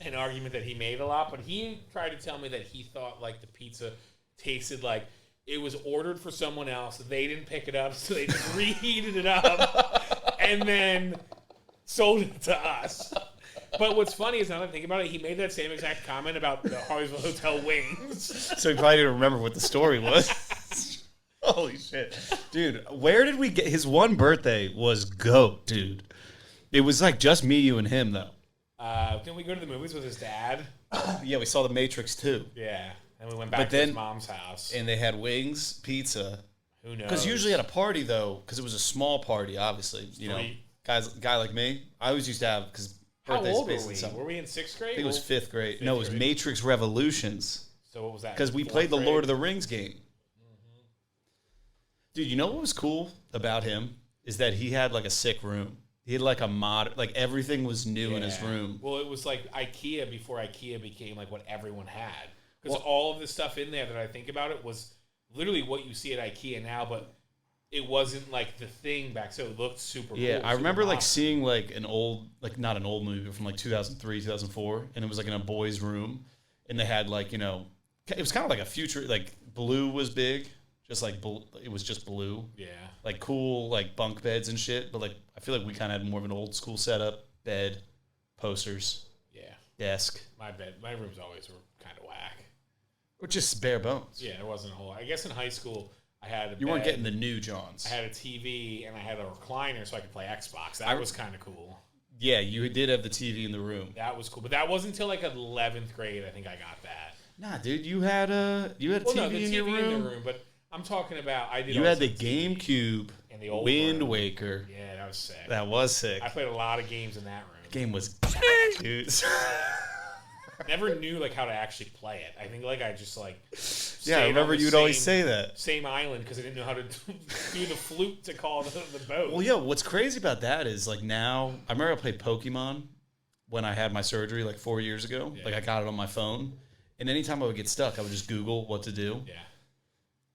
An argument that he made a lot, but he tried to tell me that he thought like the pizza tasted like it was ordered for someone else. They didn't pick it up, so they just reheated it up and then sold it to us. But what's funny is now that I think about it, he made that same exact comment about the Hartsville Hotel wings. So he probably didn't remember what the story was. Holy shit. Dude, where did we get... His one birthday was GOAT, dude. It was like just me, you, and him, though. Didn't we go to the movies with his dad? Yeah, we saw The Matrix 2. Yeah. And we went back to his mom's house. And they had wings, pizza. Who knows? Because usually at a party, though, because it was a small party, obviously. Guy like me, I always used to have... Because how old were we? Were we in 6th grade? I think it was 5th grade. No, it was Matrix Revolutions. So what was that? Because we played the Lord of the Rings game. Dude, you know what was cool about him is that he had like a sick room. He had like a mod, like everything was new in his room. Well, it was like IKEA before IKEA became like what everyone had. Because all of the stuff in there that I think about it was literally what you see at IKEA now, but it wasn't like the thing back, so it looked super cool. Yeah, I remember like seeing like an old, like not an old movie, but from like 2003, 2004, and it was like in a boy's room, and they had like, it was kind of like a future, like blue was big. Just like it was just blue, like cool like bunk beds and shit. But like I feel like we kind of had more of an old school setup: bed, posters, desk. My rooms always were kind of whack, or just bare bones. Yeah, there wasn't a whole. I guess in high school I had. You weren't getting the new Johns. I had a TV and I had a recliner so I could play Xbox. That was kind of cool. Yeah, you did have the TV in the room. That was cool, but that wasn't until like 11th grade. I think I got that. Nah, dude, you had a TV in your room, but. I'm talking about. You had the GameCube and the old Wind Waker. Yeah, that was sick. That was sick. I played a lot of games in that room. The game was, dude. never knew like how to actually play it. I think like I just like I remember you'd always say that same island because I didn't know how to do the flute to call the boat. Well, yeah, what's crazy about that is like now I remember I played Pokemon when I had my surgery like 4 years ago. Like I got it on my phone, and anytime I would get stuck, I would just Google what to do. Yeah.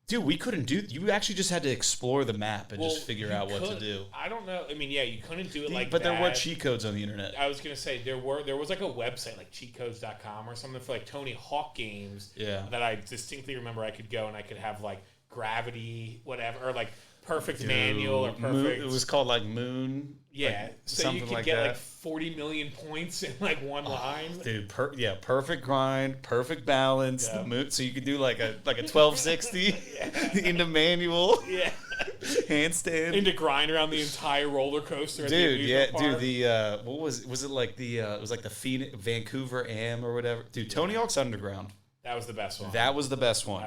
Dude, we couldn't do. You actually just had to explore the map and just figure out what to do. I don't know. I mean, yeah, you couldn't do it like but that. There were cheat codes on the internet. I was gonna say there was like a website like cheatcodes.com or something for like Tony Hawk games. Yeah. That I distinctly remember I could go and I could have like Gravity, whatever, or like Perfect Manual or Perfect. Moon, it was called like Moon. Yeah, like, so you could get like 40 million points in like one line. Dude, perfect grind, perfect balance. Yeah. The moon, so you could do like a 1260 into manual. Yeah, handstand into grind around the entire roller coaster. Dude, park. The what was it like the it was like the Phoenix, Vancouver Am or whatever. Dude, Tony Hawk's Underground. That was the best one. That was the best one.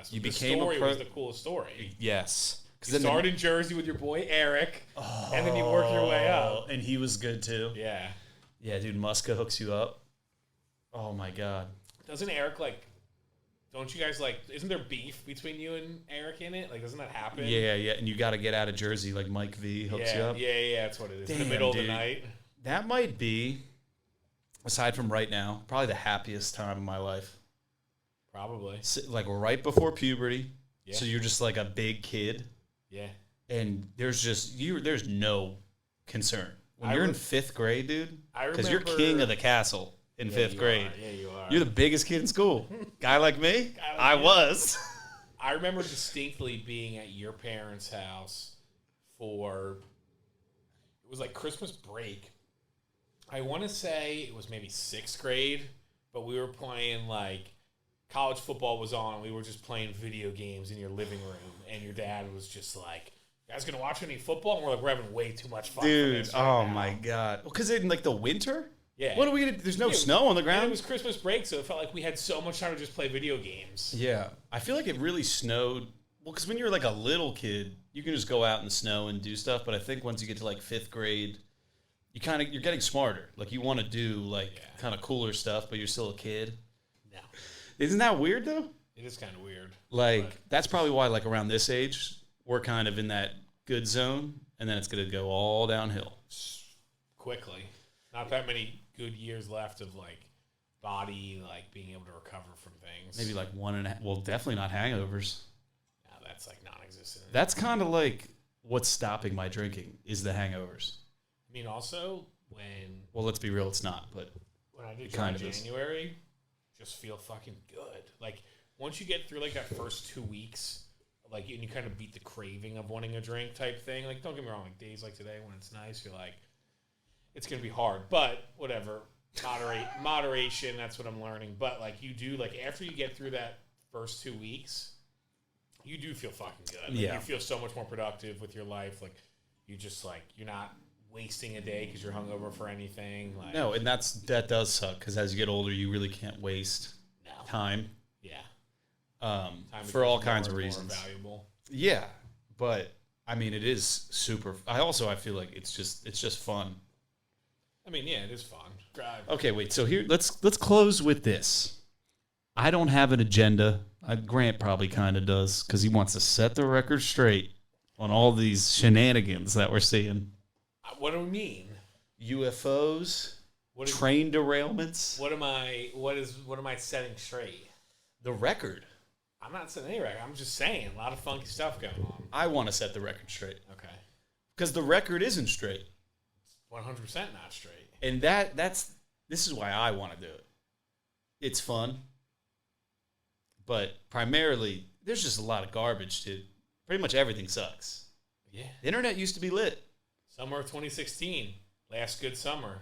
You became the story was the coolest story. Yes. You started in Jersey with your boy Eric, and then you work your way up. And he was good too. Yeah. Yeah, dude, Muska hooks you up. Oh my god. Doesn't Eric don't you guys isn't there beef between you and Eric in it? Like, doesn't that happen? Yeah, and you got to get out of Jersey like Mike V hooks you up. Yeah, that's what it is. Damn, in the middle of the night. That might be, aside from right now, probably the happiest time of my life. Probably. Like right before puberty. Yeah. So you're just like a big kid. Yeah. And there's no concern. When you're in 5th grade, dude, because you're king of the castle in 5th grade. Yeah, you are. You're the biggest kid in school. Guy like me? I was. I remember distinctly being at your parents' house it was like Christmas break. I want to say it was maybe 6th grade, but we were playing like college football was on. We were just playing video games in your living room, and your dad was just like, "You guys gonna watch any football?" And we're having way too much fun. Dude, my god! Because in like the winter, yeah. What are we gonna? There's no snow on the ground. And it was Christmas break, so it felt like we had so much time to just play video games. Yeah, I feel like it really snowed. Well, because when you're like a little kid, you can just go out in the snow and do stuff. But I think once you get to like 5th grade, you're getting smarter. Like you want to do kind of cooler stuff, but you're still a kid. No. Isn't that weird though? It is kind of weird. That's probably why like around this age we're kind of in that good zone, and then it's gonna go all downhill quickly. Not that many good years left of like body being able to recover from things. Maybe like 1.5. Well, definitely not hangovers. No, that's like non-existent. That's kind of like what's stopping my drinking is the hangovers. I mean, also well, let's be real, it's not. But when I did January. Just feel fucking good. Like once you get through like that first 2 weeks, and you kind of beat the craving of wanting a drink type thing. Like don't get me wrong, like days like today when it's nice, you're like, it's gonna be hard, but whatever. Moderation. That's what I'm learning. But you do after you get through that first 2 weeks, you do feel fucking good. You feel so much more productive with your life. You just you're not wasting a day because you're hungover for anything. No, and that does suck because as you get older, you really can't waste time. Yeah. Time for all kinds of reasons. More valuable. Yeah, but I mean, it is super. I feel like it's just fun. I mean, yeah, it is fun. Okay, wait. So here, let's close with this. I don't have an agenda. Grant probably kind of does because he wants to set the record straight on all these shenanigans that we're seeing. What do we mean? UFOs, train derailments. What am I setting straight? The record. I'm not setting any record. I'm just saying a lot of funky stuff going on. I want to set the record straight. Okay. Because the record isn't straight. 100% not straight. And this is why I want to do it. It's fun. But primarily, there's just a lot of garbage, dude. Pretty much everything sucks. Yeah. The internet used to be lit. Summer of 2016. Last good summer.